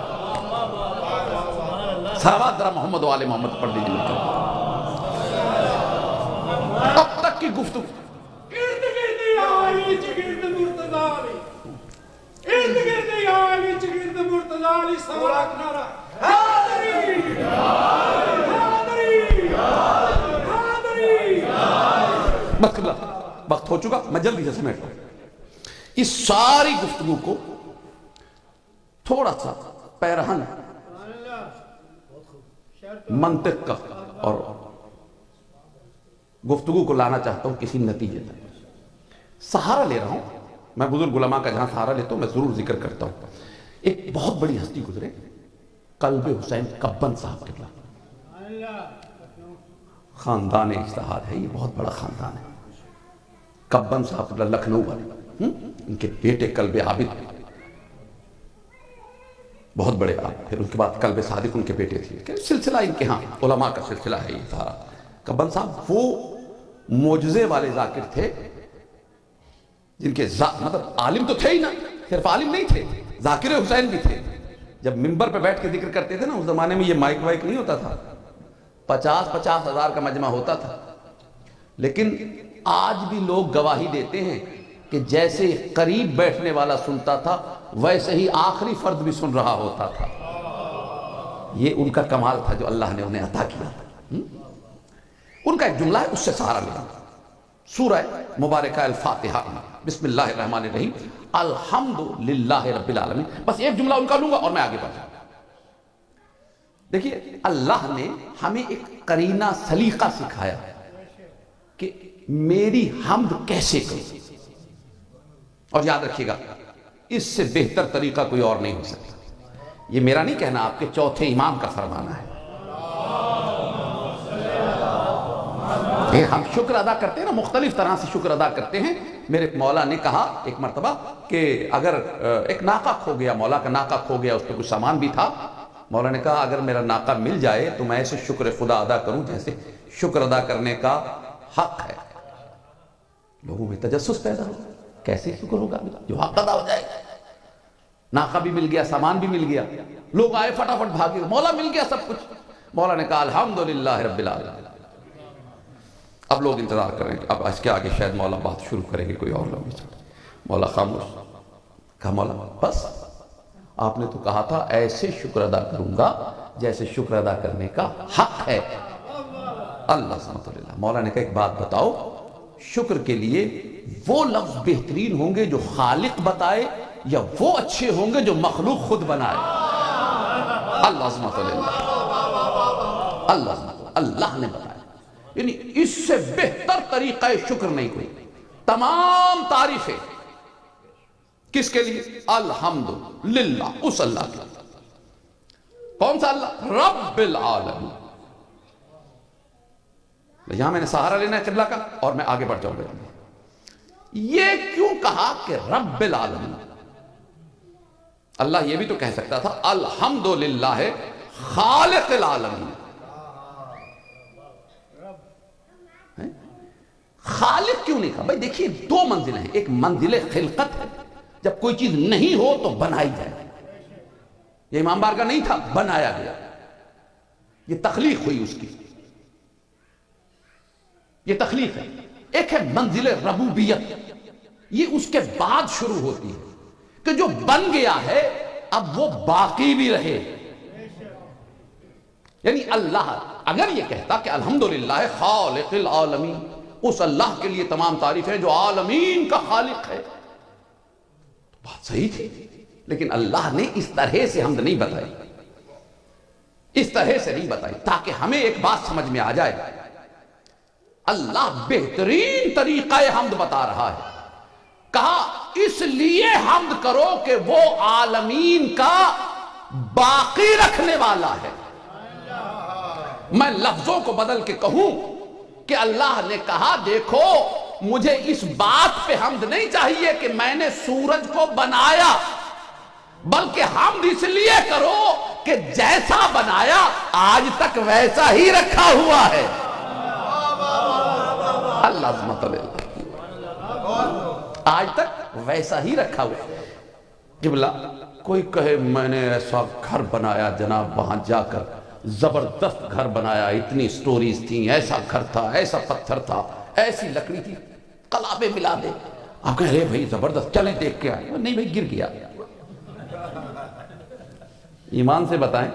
صحابہ ذرا محمد و آل محمد پڑھ لیجیے۔ اب تک کی گفتگو وقت ہو چکا، میں جلدی سے سمیٹ لوں۔ اس ساری گفتگو کو تھوڑا سا پیرہن منطق کا اور گفتگو کو لانا چاہتا ہوں کسی نتیجے تک۔ سہارا لے رہا ہوں میں، بزرگ علماء کا جہاں سہارا لیتا ہوں میں ضرور ذکر کرتا ہوں۔ ایک بہت بڑی ہستی گزرے، قلب حسین کبن صاحب کے خاندان اجتہاد ہے، یہ بہت بڑا خاندان ہے۔ کبن صاحب لکھنؤ والے ان کے بیٹے قلب عابد بہت بڑے آپ، پھر ان کے بعد قلب صادق ان کے بیٹے تھے کہ سلسلہ ان کے ہاں علماء کا سلسلہ ہے یہ سارا. کبن صاحب وہ معجزے والے ذاکر تھے جن کے مطلب عالم تو تھے ہی نا، صرف عالم نہیں تھے، ذاکر حسین بھی تھے. جب ممبر پہ بیٹھ کے ذکر کرتے تھے نا، اس زمانے میں یہ مائک وائک نہیں ہوتا تھا، 50 ہزار کا مجمع ہوتا تھا. لیکن آج بھی لوگ گواہی دیتے ہیں کہ جیسے قریب بیٹھنے والا سنتا تھا ویسے ہی آخری فرد بھی سن رہا ہوتا تھا. یہ ان کا کمال تھا جو اللہ نے انہیں عطا کیا تھا. ان کا ایک جملہ ہے، اس سے سہارا لیا. سورہ مبارکہ الفاتحہ، بسم اللہ الرحمن الرحیم، الحمدللہ رب العالمین. بس ایک جملہ ان کا لوں گا اور میں آگے بڑھ جاؤں. دیکھیے اللہ نے ہمیں ایک قرینہ سلیقہ سکھایا کہ میری حمد کیسے کروں. اور یاد رکھیے گا اس سے بہتر طریقہ کوئی اور نہیں ہو سکتا. یہ میرا نہیں کہنا، آپ کے چوتھے امام کا فرمانا ہے. ہم شکر ادا کرتے ہیں نا، مختلف طرح سے شکر ادا کرتے ہیں. میرے مولا نے کہا ایک مرتبہ کہ اگر ایک ناقہ کھو گیا، مولا کا ناقہ کھو گیا، اس پہ کچھ سامان بھی تھا. مولا نے کہا اگر میرا ناقہ مل جائے تو میں ایسے شکر خدا ادا کروں جیسے شکر ادا کرنے کا حق ہے. لوگوں میں تجسس پیدا ہو، کیسے شکر ہوگا جو حق ادا ہو جائے. ناقہ بھی مل گیا، سامان بھی مل گیا، لوگ آئے فٹافٹ بھاگے، مولا مل گیا سب کچھ. مولا نے کہا الحمدللہ رب العالمین. اب لوگ انتظار کریں گے، اب اس کے آگے شاید مولا بات شروع کریں گے، کوئی اور لوگ. مولا خاموش. کہا مولا بس آپ نے تو کہا تھا ایسے شکر ادا کروں گا جیسے شکر ادا کرنے کا حق ہے. اللہ سبحانہ اللہ. مولا نے کہا ایک بات بتاؤ، شکر کے لیے وہ لفظ بہترین ہوں گے جو خالق بتائے یا وہ اچھے ہوں گے جو مخلوق خود بنائے؟ اللہ سبحانہ اللہ نے بتایا. یعنی اس سے بہتر طریقہ شکر نہیں کوئی. تمام تعریفیں کس کے لیے؟ الحمدللہ، اس اللہ کے. کون سا اللہ؟ رب العالمین. یہاں میں نے سہارا لینا ہے قبلہ کا اور میں آگے بڑھ جاؤں گا. یہ کیوں کہا کہ رب العالمین؟ اللہ یہ بھی تو کہہ سکتا تھا الحمدللہ خالق العالمین. خالق کیوں نہیں کہا؟ بھائی دیکھیے دو منزلیں ہیں. ایک منزل خلقت ہے، جب کوئی چیز نہیں ہو تو بنائی جائے. یہ امام بارگاہ نہیں تھا، بنایا گیا. یہ تخلیق ہوئی اس کی، یہ تخلیق ہے. ایک ہے منزل ربوبیت، یہ اس کے بعد شروع ہوتی ہے کہ جو بن گیا ہے اب وہ باقی بھی رہے. یعنی اللہ اگر یہ کہتا کہ الحمدللہ خالق العالمین، اس اللہ کے لیے تمام تعریف ہے جو عالمین کا خالق ہے، تو بات صحیح تھی. لیکن اللہ نے اس طرح سے حمد نہیں بتائی، اس طرح سے نہیں بتائی تاکہ ہمیں ایک بات سمجھ میں آ جائے. اللہ بہترین طریقہ حمد بتا رہا ہے. کہا اس لیے حمد کرو کہ وہ عالمین کا باقی رکھنے والا ہے. میں لفظوں کو بدل کے کہوں کہ اللہ نے کہا دیکھو مجھے اس بات پہ حمد نہیں چاہیے کہ میں نے سورج کو بنایا، بلکہ حمد اس لیے کرو کہ جیسا بنایا آج تک ویسا ہی رکھا ہوا ہے. اللہ عظمت آج تک ویسا ہی رکھا ہوا ہے. قبلہ کوئی کہے میں نے ایسا گھر بنایا جناب، وہاں جا کر زبردست گھر بنایا، اتنی سٹوریز تھیں، ایسا گھر تھا، ایسا پتھر تھا، ایسی لکڑی تھی، قلابیں ملا دے. آپ کہہ رہے بھائی زبردست، چلیں دیکھ کے آئے. نہیں بھائی گر گیا. ایمان سے بتائیں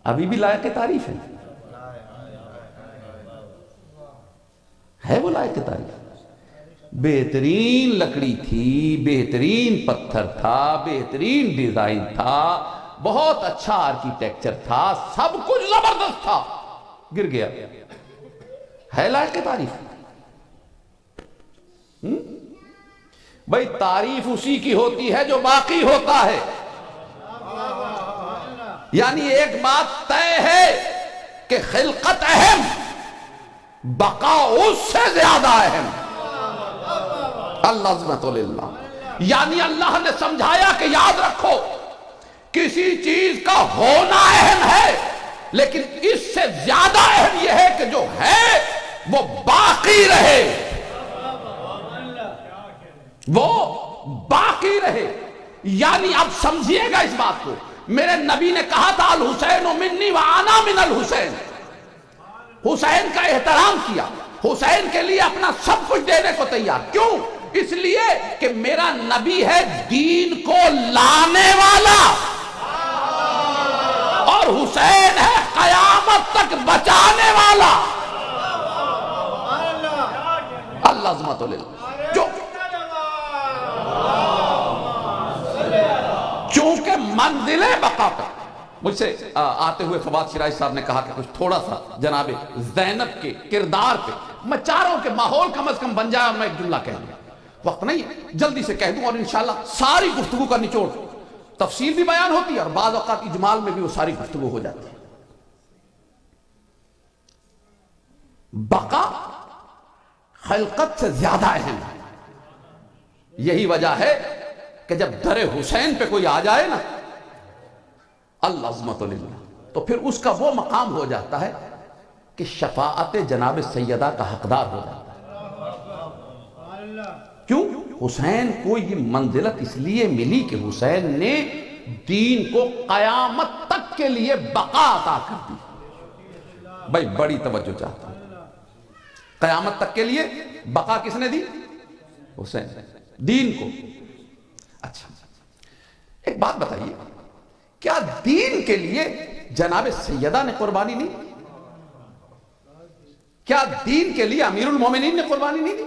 ابھی بھی لائق تعریف ہے وہ لائق تعریف. بہترین لکڑی تھی، بہترین پتھر تھا، بہترین ڈیزائن تھا، بہت اچھا آرکیٹیکچر تھا، سب کچھ زبردست تھا، گر گیا. ہے لائق تعریف؟ بھائی تعریف اسی کی ہوتی ہے جو باقی ہوتا ہے. یعنی ایک بات طے ہے کہ خلقت اہم، بقا اس سے زیادہ اہم. العظمت للہ. یعنی اللہ نے سمجھایا کہ یاد رکھو کسی چیز کا ہونا اہم ہے، لیکن اس سے زیادہ اہم یہ ہے کہ جو ہے وہ باقی رہے، وہ باقی رہے. یعنی اب سمجھیے گا اس بات کو، میرے نبی نے کہا تھا الحسین منی وانا من الحسین. حسین کا احترام کیا، حسین کے لیے اپنا سب کچھ دینے کو تیار. کیوں؟ اس لیے کہ میرا نبی ہے دین کو لانے والا، اور حسین ہے قیامت تک بچانے والا. اللہ عظمت للہ. چونکہ منزل بقا پر مجھ سے آتے ہوئے فواد شیرازی صاحب نے کہا کہ کچھ تھوڑا سا جناب زینب کے کردار پہ میں چاہ رہا ہوں کہ ماحول کم از کم بن جائے اور میں ایک جملہ کہہ دوں. وقت نہیں ہے، جلدی سے کہہ دوں اور انشاءاللہ ساری گفتگو کا نچوڑ تفصیل بھی بیان ہوتی ہے اور بعض اوقات اجمال میں بھی وہ ساری گفتگو ہو جاتی ہے. بقا خلقت سے زیادہ اہم ہے. یہی وجہ ہے کہ جب در حسین پہ کوئی آ جائے نا اللہ عظمت للہ، تو پھر اس کا وہ مقام ہو جاتا ہے کہ شفاعت جناب سیدہ کا حقدار ہو جاتا ہے. کیوں؟ حسین کو یہ منزلت اس لیے ملی کہ حسین نے دین کو قیامت تک کے لیے بقا عطا کر دی. بھائی بڑی توجہ چاہتا ہوں، قیامت تک کے لیے بقا کس نے دی؟ حسین. دین کو. اچھا ایک بات بتائیے، کیا دین کے لیے جناب سیدہ نے قربانی نہیں دی؟ کیا دین کے لیے امیر المومنین نے قربانی نہیں دی؟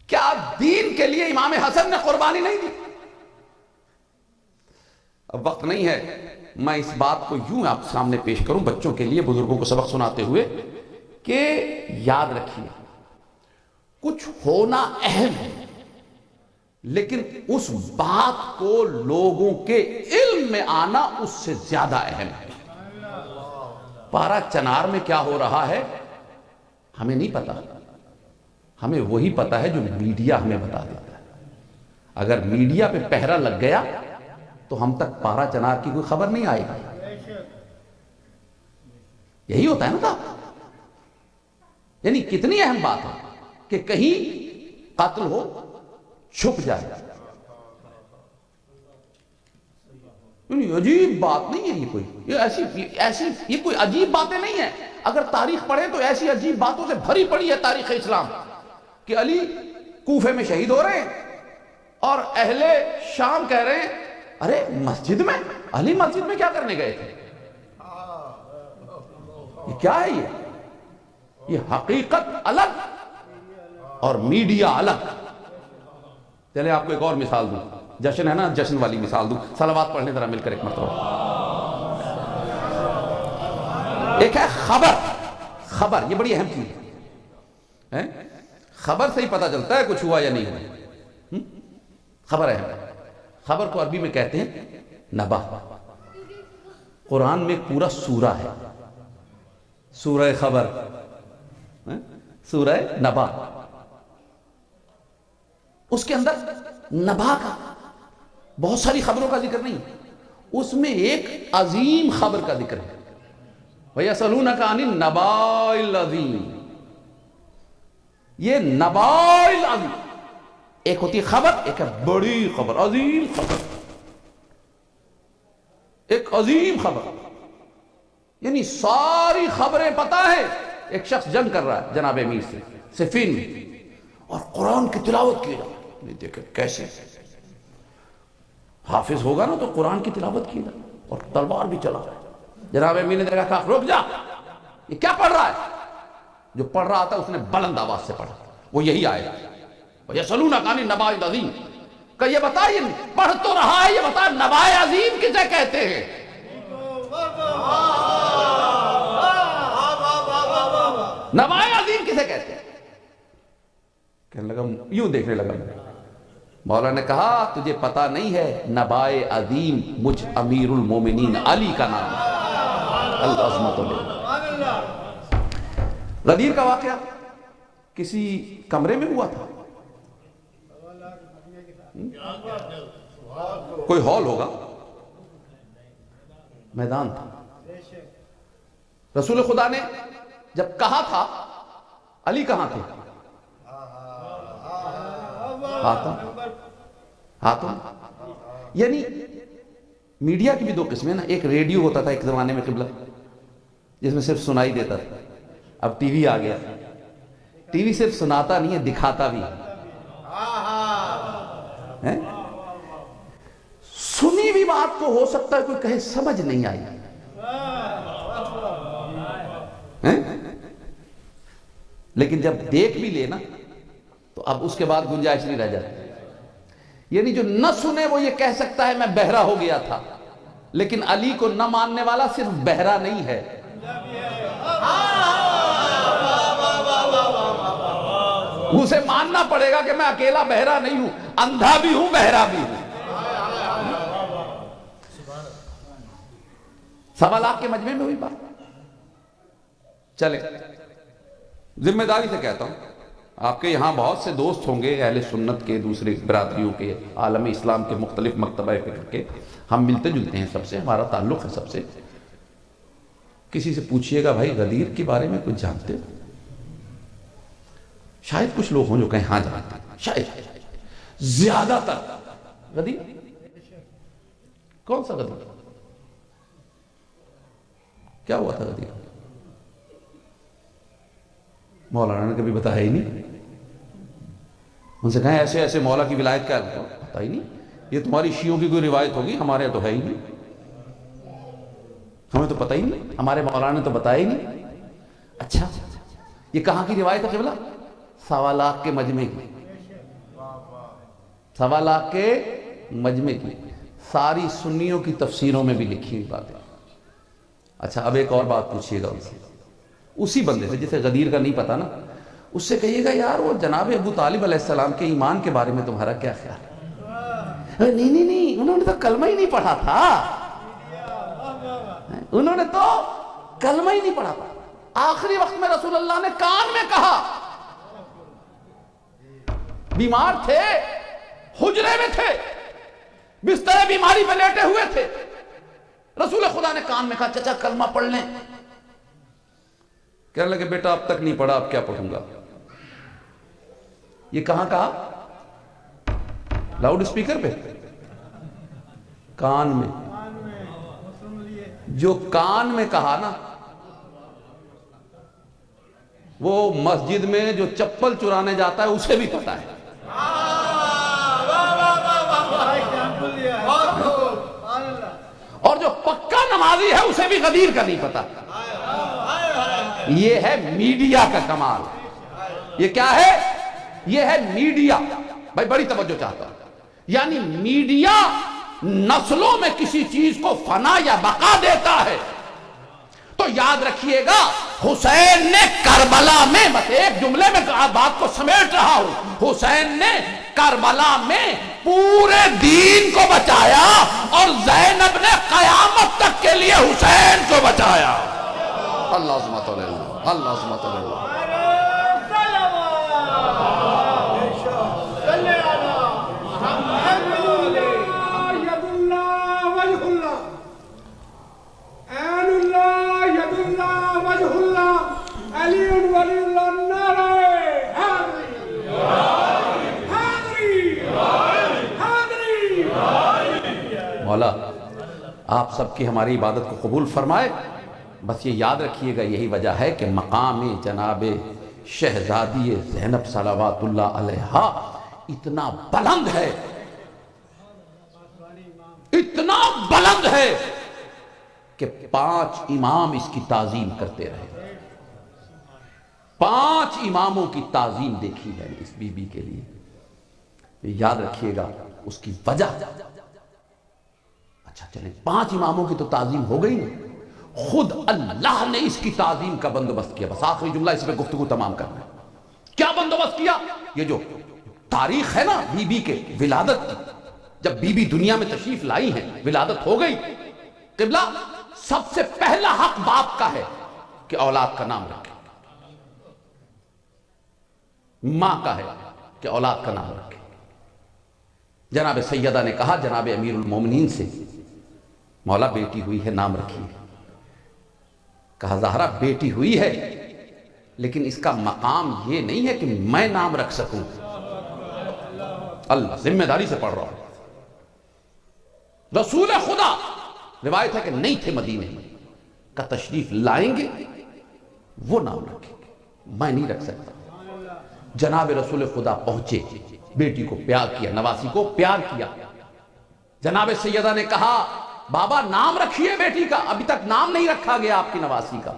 کیا دین کے لیے امام حسن نے قربانی نہیں دی؟ اب وقت نہیں ہے میں اس بات کو یوں آپ سامنے پیش کروں بچوں کے لیے، بزرگوں کو سبق سناتے ہوئے، کہ یاد رکھیے کچھ ہونا اہم ہے، لیکن اس بات کو لوگوں کے علم میں آنا اس سے زیادہ اہم ہے. پارا چنار میں کیا ہو رہا ہے ہمیں نہیں پتا، ہمیں وہی پتا ہے جو میڈیا ہمیں بتا دیتا ہے. اگر میڈیا پہ پہرا لگ گیا تو ہم تک پارا چنار کی کوئی خبر نہیں آئے گی. یہی ہوتا ہے نا صاحب. یعنی کتنی اہم بات ہے کہ کہیں قتل ہو چھپ جائے. عجیب بات نہیں ہے یہ کوئی، یہ کوئی عجیب باتیں نہیں ہیں. اگر تاریخ پڑھیں تو ایسی عجیب باتوں سے بھری پڑی ہے تاریخ اسلام، کہ علی کوفے میں شہید ہو رہے ہیں اور اہل شام کہہ رہے ہیں ارے مسجد میں، علی مسجد میں کیا کرنے گئے تھے؟ یہ کیا ہے؟ یہ حقیقت الگ اور میڈیا الگ. چلے آپ کو ایک اور مثال دوں، جشن ہے نا، جشن والی مثال دوں. صلوات پڑھنے ذرا مل کر ایک مرتبہ. ایک ہے خبر، یہ بڑی اہم چیز ہے. خبر سے ہی پتہ چلتا ہے کچھ ہوا یا نہیں ہوا. خبر اہم ہے. خبر کو عربی میں کہتے ہیں نبا. قرآن میں ایک پورا سورہ ہے، سورہ خبر، سورہ نبا. اس کے اندر نبا کا بہت ساری خبروں کا ذکر نہیں، اس میں ایک عظیم خبر کا ذکر ہے. وَيَسْأَلُونَكَ عَنِ النَّبَاءِ الْعَظِيمِ. یہ نباء العظیم، ایک ہوتی خبر، ایک ہے بڑی خبر، عظیم خبر. ایک عظیم خبر یعنی ساری خبریں پتہ ہے. ایک شخص جنگ کر رہا ہے جناب امیر سے صفین میں، اور قرآن کی تلاوت کی رہا. دیکھیں کیسے حافظ ہوگا نا تو قرآن کی تلاوت کی رہا اور تلوار بھی چلا رہا ہے. جناب امیر نے کہا رک جا، یہ کیا پڑھ رہا ہے؟ جو پڑھ رہا تھا اس نے بلند آواز سے پڑھا، وہ یہی آئے وَيَسْأَلُونَكَ عَنِ النَّبَاءِ الْعَظِيمِ. کہ یہ بتائیے، پڑھ تو رہا ہے، یہ بتا نباء عظیم کسے کہتے ہیں؟ نباء عظیم کسے کہتے ہیں؟ کہنے لگا، یوں دیکھنے لگا. مولا نے کہا تجھے پتا نہیں ہے، نباء عظیم مجھ امیر المومنین علی کا نام ہے. اللہ عظمت اللہ. غدیر کا واقعہ کسی کمرے میں ہوا تھا؟ کوئی ہال ہوگا، میدان تھا. رسول خدا نے جب کہا تھا علی کہاں تھے؟ ہاتھوں. یعنی میڈیا کی بھی دو قسمیں نا. ایک ریڈیو ہوتا تھا ایک زمانے میں قبلہ، جس میں صرف سنائی دیتا تھا. اب ٹی وی آ گیا. ٹی وی صرف سناتا نہیں ہے، دکھاتا بھی ہے. سنی بھی بات کو ہو سکتا ہے کوئی کہے سمجھ نہیں آئی، لیکن جب دیکھ بھی لے نا تو اب اس کے بعد گنجائش نہیں رہ جاتی. یعنی جو نہ سنے وہ یہ کہہ سکتا ہے میں بہرا ہو گیا تھا، لیکن علی کو نہ ماننے والا صرف بہرا نہیں ہے، اسے ماننا پڑے گا کہ میں اکیلا بہرا نہیں ہوں، اندھا بھی ہوں بہرا بھی ہوں. 1.25 لاکھ کے مجمع میں ہوئی بات. چلے ذمہ داری سے کہتا ہوں، آپ کے یہاں بہت سے دوست ہوں گے اہل سنت کے، دوسری برادریوں کے، عالم اسلام کے مختلف مکتبہ فکر کے. ہم ملتے جلتے ہیں سب سے، ہمارا تعلق ہے سب سے. کسی سے پوچھئے گا بھائی غدیر کے بارے میں کچھ جانتے ہو؟ شاید کچھ لوگ ہوں جو کہیں ہاں جانتے ہیں، شاید زیادہ تر. غدیر کون سا غدیر؟ کیا ہوا تھا غدیر؟ مولانا نے کبھی بتایا ہی نہیں. ان سے کہیں ایسے ایسے مولا کی ولایت کیا ہے؟ پتہ ہی نہیں. یہ تمہاری شیعوں کی کوئی روایت ہوگی، ہمارے تو ہے ہی نہیں، ہمیں تو پتہ ہی نہیں، ہمارے مولانا نے تو بتایا ہی نہیں. اچھا یہ کہاں کی روایت ہے قبلہ؟ 1.25 لاکھ کے مجمع کی. 1.25 لاکھ کے مجمع کی. ساری سنیوں کی تفسیروں میں بھی لکھی ہوئی بات ہے. اچھا اب ایک اور بات پوچھئے گا ان سے، اسی بندے سے جسے غدیر کا نہیں پتا نا، اس سے کہیے گا یار وہ جناب ابو طالب علیہ السلام کے ایمان کے بارے میں تمہارا کیا خیال ہے؟ نہیں انہوں نے تو کلمہ ہی نہیں پڑھا تھا، انہوں نے تو کلمہ ہی نہیں پڑھا تھا. آخری وقت میں رسول اللہ نے کان میں کہا، بیمار تھے، حجرے میں تھے، بستر بیماری پہ لیٹے ہوئے تھے، رسول خدا نے کان میں کہا چچا کلمہ پڑھ لیں. کہنے لگے بیٹا اب تک نہیں پڑھا، اب کیا پڑھوں گا. یہ کہاں کہا؟ لاؤڈ اسپیکر پہ؟ کان میں. جو کان میں کہا نا، وہ مسجد میں جو چپل چرانے جاتا ہے اسے بھی پتا ہے. اور جو پکا نمازی ہے اسے بھی غدیر کا نہیں پتا. یہ ہے میڈیا کا کمال. یہ کیا ہے؟ یہ ہے میڈیا. بھائی بڑی توجہ چاہتا ہوں. یعنی میڈیا نسلوں میں کسی چیز کو فنا یا بقا دیتا ہے. تو یاد رکھیے گا حسین نے کربلا میں، بس ایک جملے میں بات کو سمیٹ رہا ہوں، حسین نے کربلا میں پورے دین کو بچایا اور زینب نے قیامت تک کے لیے حسین کو بچایا. اللہ عظمت اللہ، اللہ عظمت اللہ. مولا آپ سب کی ہماری عبادت کو قبول فرمائے. بس یہ یاد رکھیے گا یہی وجہ ہے کہ مقام جناب شہزادی زینب صلوات اللہ علیہا اتنا بلند ہے، اتنا بلند ہے کہ 5 امام اس کی تعظیم کرتے رہے. 5 اماموں کی تعظیم دیکھی ہے اس بی بی کے لیے. یاد رکھیے گا اس کی وجہ. اچھا چلیں 5 اماموں کی تو تعظیم ہو گئی نا، خود اللہ نے اس کی تعظیم کا بندوبست کیا. بس آخری جملہ اس پہ گفتگو تمام کرنا ہے. کیا بندوبست کیا؟ یہ جو تاریخ ہے نا بی بی کے ولادت کی، جب بی بی دنیا میں تشریف لائی ہیں، ولادت ہو گئی، قبلہ سب سے پہلا حق باپ کا ہے کہ اولاد کا نام رکھے. ماں کا ہے کہ اولاد کا نام رکھے۔ جناب سیدہ نے کہا جناب امیر المومنین سے، مولا بیٹی ہوئی ہے، نام رکھیے۔ کہا زہرا بیٹی ہوئی ہے لیکن اس کا مقام یہ نہیں ہے کہ میں نام رکھ سکوں۔ اللہ ذمہ داری سے پڑھ رہا ہوں۔ رسول خدا روایت ہے کہ نہیں تھے مدینے میں، کا تشریف لائیں گے وہ نام رکھیں گے، میں نہیں رکھ سکتا۔ جناب رسول خدا پہنچے، بیٹی کو پیار کیا، نواسی کو پیار کیا۔ جناب سیدہ نے کہا بابا نام رکھیے بیٹی کا، ابھی تک نام نہیں رکھا گیا آپ کی نواسی کا۔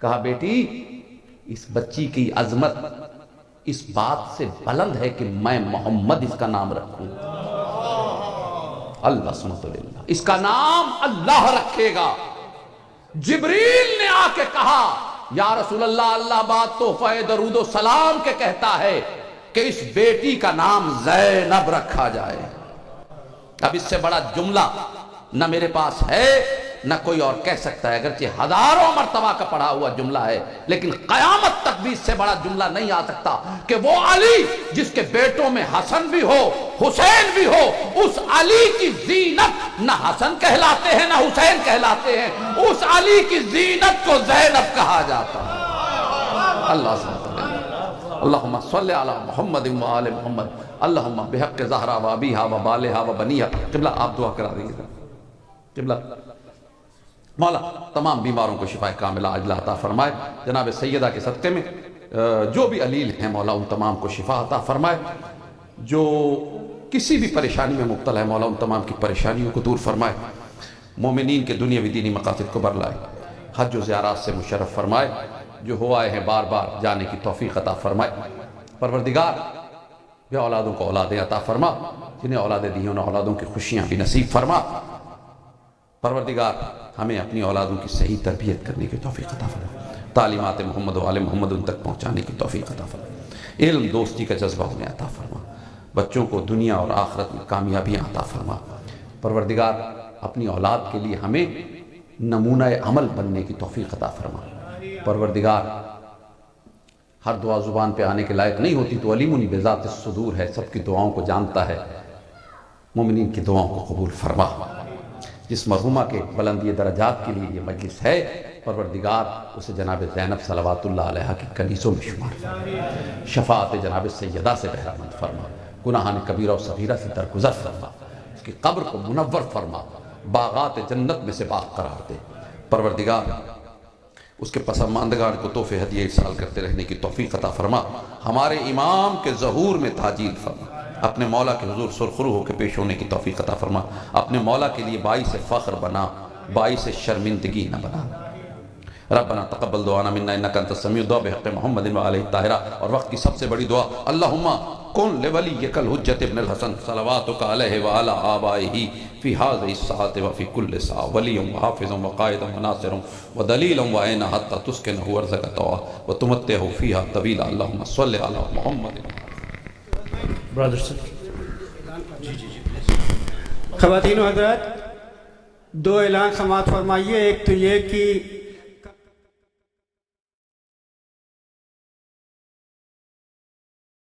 کہا بیٹی اس بچی کی عظمت اس بات سے بلند ہے کہ میں محمد اس کا نام رکھوں۔ اللہ سمت للہ، اس کا نام اللہ رکھے گا۔ جبریل نے آ کے کہا یا رسول اللہ، اللہ بات تحفہ درود و سلام کے کہتا ہے کہ اس بیٹی کا نام زینب رکھا جائے۔ اب اس سے بڑا جملہ نہ میرے پاس ہے نہ کوئی اور کہہ سکتا ہے، اگرچہ ہزاروں مرتبہ کا پڑھا ہوا جملہ ہے، لیکن قیامت تک بھی اس سے بڑا جملہ نہیں آ سکتا کہ وہ علی جس کے بیٹوں میں حسن بھی ہو حسین بھی ہو، اس علی کی زینت نہ حسن کہلاتے ہیں نہ حسین کہلاتے ہیں، اس علی کی زینت کو زینب کہا جاتا ہے۔ اللہ سبحانہ اللہم صلی علی محمد و آل محمد، اللہم بحق زہرا و ابیہا و بالہا و بنیہا۔ قبلہ آپ دعا کرا دیجئے گا۔ قبلہ مولا تمام بیماروں کو شفا کاملہ عاجلہ عطا فرمائے، جناب سیدہ کے صدقے میں جو بھی علیل ہیں مولا ان تمام کو شفا عطا فرمائے، جو کسی بھی پریشانی میں مبتلا ہے مولا ان تمام کی پریشانیوں کو دور فرمائے، مومنین کے دنیاوی دینی مقاصد کو برلائے، حج و زیارات سے مشرف فرمائے، جو ہو آئے ہیں بار بار جانے کی توفیق عطا فرمائے۔ پروردگار بے اولادوں کو اولادیں عطا فرما، جنہیں اولادیں دی ان اولادوں کی خوشیاں بھی نصیب فرما۔ پروردگار ہمیں اپنی اولادوں کی صحیح تربیت کرنے کی توفیق عطا فرما، تعلیمات محمد و آل محمد ان تک پہنچانے کی توفیق عطا فرما، علم دوستی کا جذبہ انہیں عطا فرما، بچوں کو دنیا اور آخرت میں کامیابیاں عطا فرما۔ پروردگار اپنی اولاد کے لیے ہمیں نمونہ عمل بننے کی توفیق عطا فرما۔ پروردگار ہر دعا زبان پہ آنے کے لائق نہیں ہوتی تو علیم بذات الصدور ہے، سب کی دعاؤں کو جانتا ہے، مومنین کی دعاؤں کو قبول فرما۔ جس مرحومہ کے بلندی درجات کے لیے یہ مجلس ہے پروردگار اسے جناب زینب صلوات اللہ علیہ کی کنیزوں میں شمار فرما، شفاعت جناب سیدہ سے بہرہ مند فرما، گناہان کبیرہ و صغیرہ سے درگزر فرما، اس کی قبر کو منور فرما، باغات جنت میں سے باغ قرار دے۔ پروردگار اس کے پسماندگان کو تحفے ہدیے ارسال کرتے رہنے کی توفیق عطا فرما، ہمارے امام کے ظہور میں تاجیل فرما، اپنے مولا کے حضور سرخرو ہو کے پیش ہونے کی توفیق عطا فرما، اپنے مولا کے لیے باعث فخر بنا، باعث شرمندگی نہ بنا۔ ربنا تقبل دعانا منا انک انت السمیع الدعاء بحق محمد و آلہ الطاہرہ۔ اور وقت کی سب سے بڑی دعا، اللہم کن لولیک الحجۃ ابن الحسن صلواتک علیہ وعلی آبائہ فی ہذہ الساعۃ وفی کل ساعۃ ولی وحافظ وقائد وناصر ودلیل وعین حتی تسکنہ ارضک طوعا وتمتعہ فیہا طویلا۔ اللہم صلی علی محمد۔ خواتین و حضرات، دو اعلان سماعت فرمائیے۔ ایک تو یہ کہ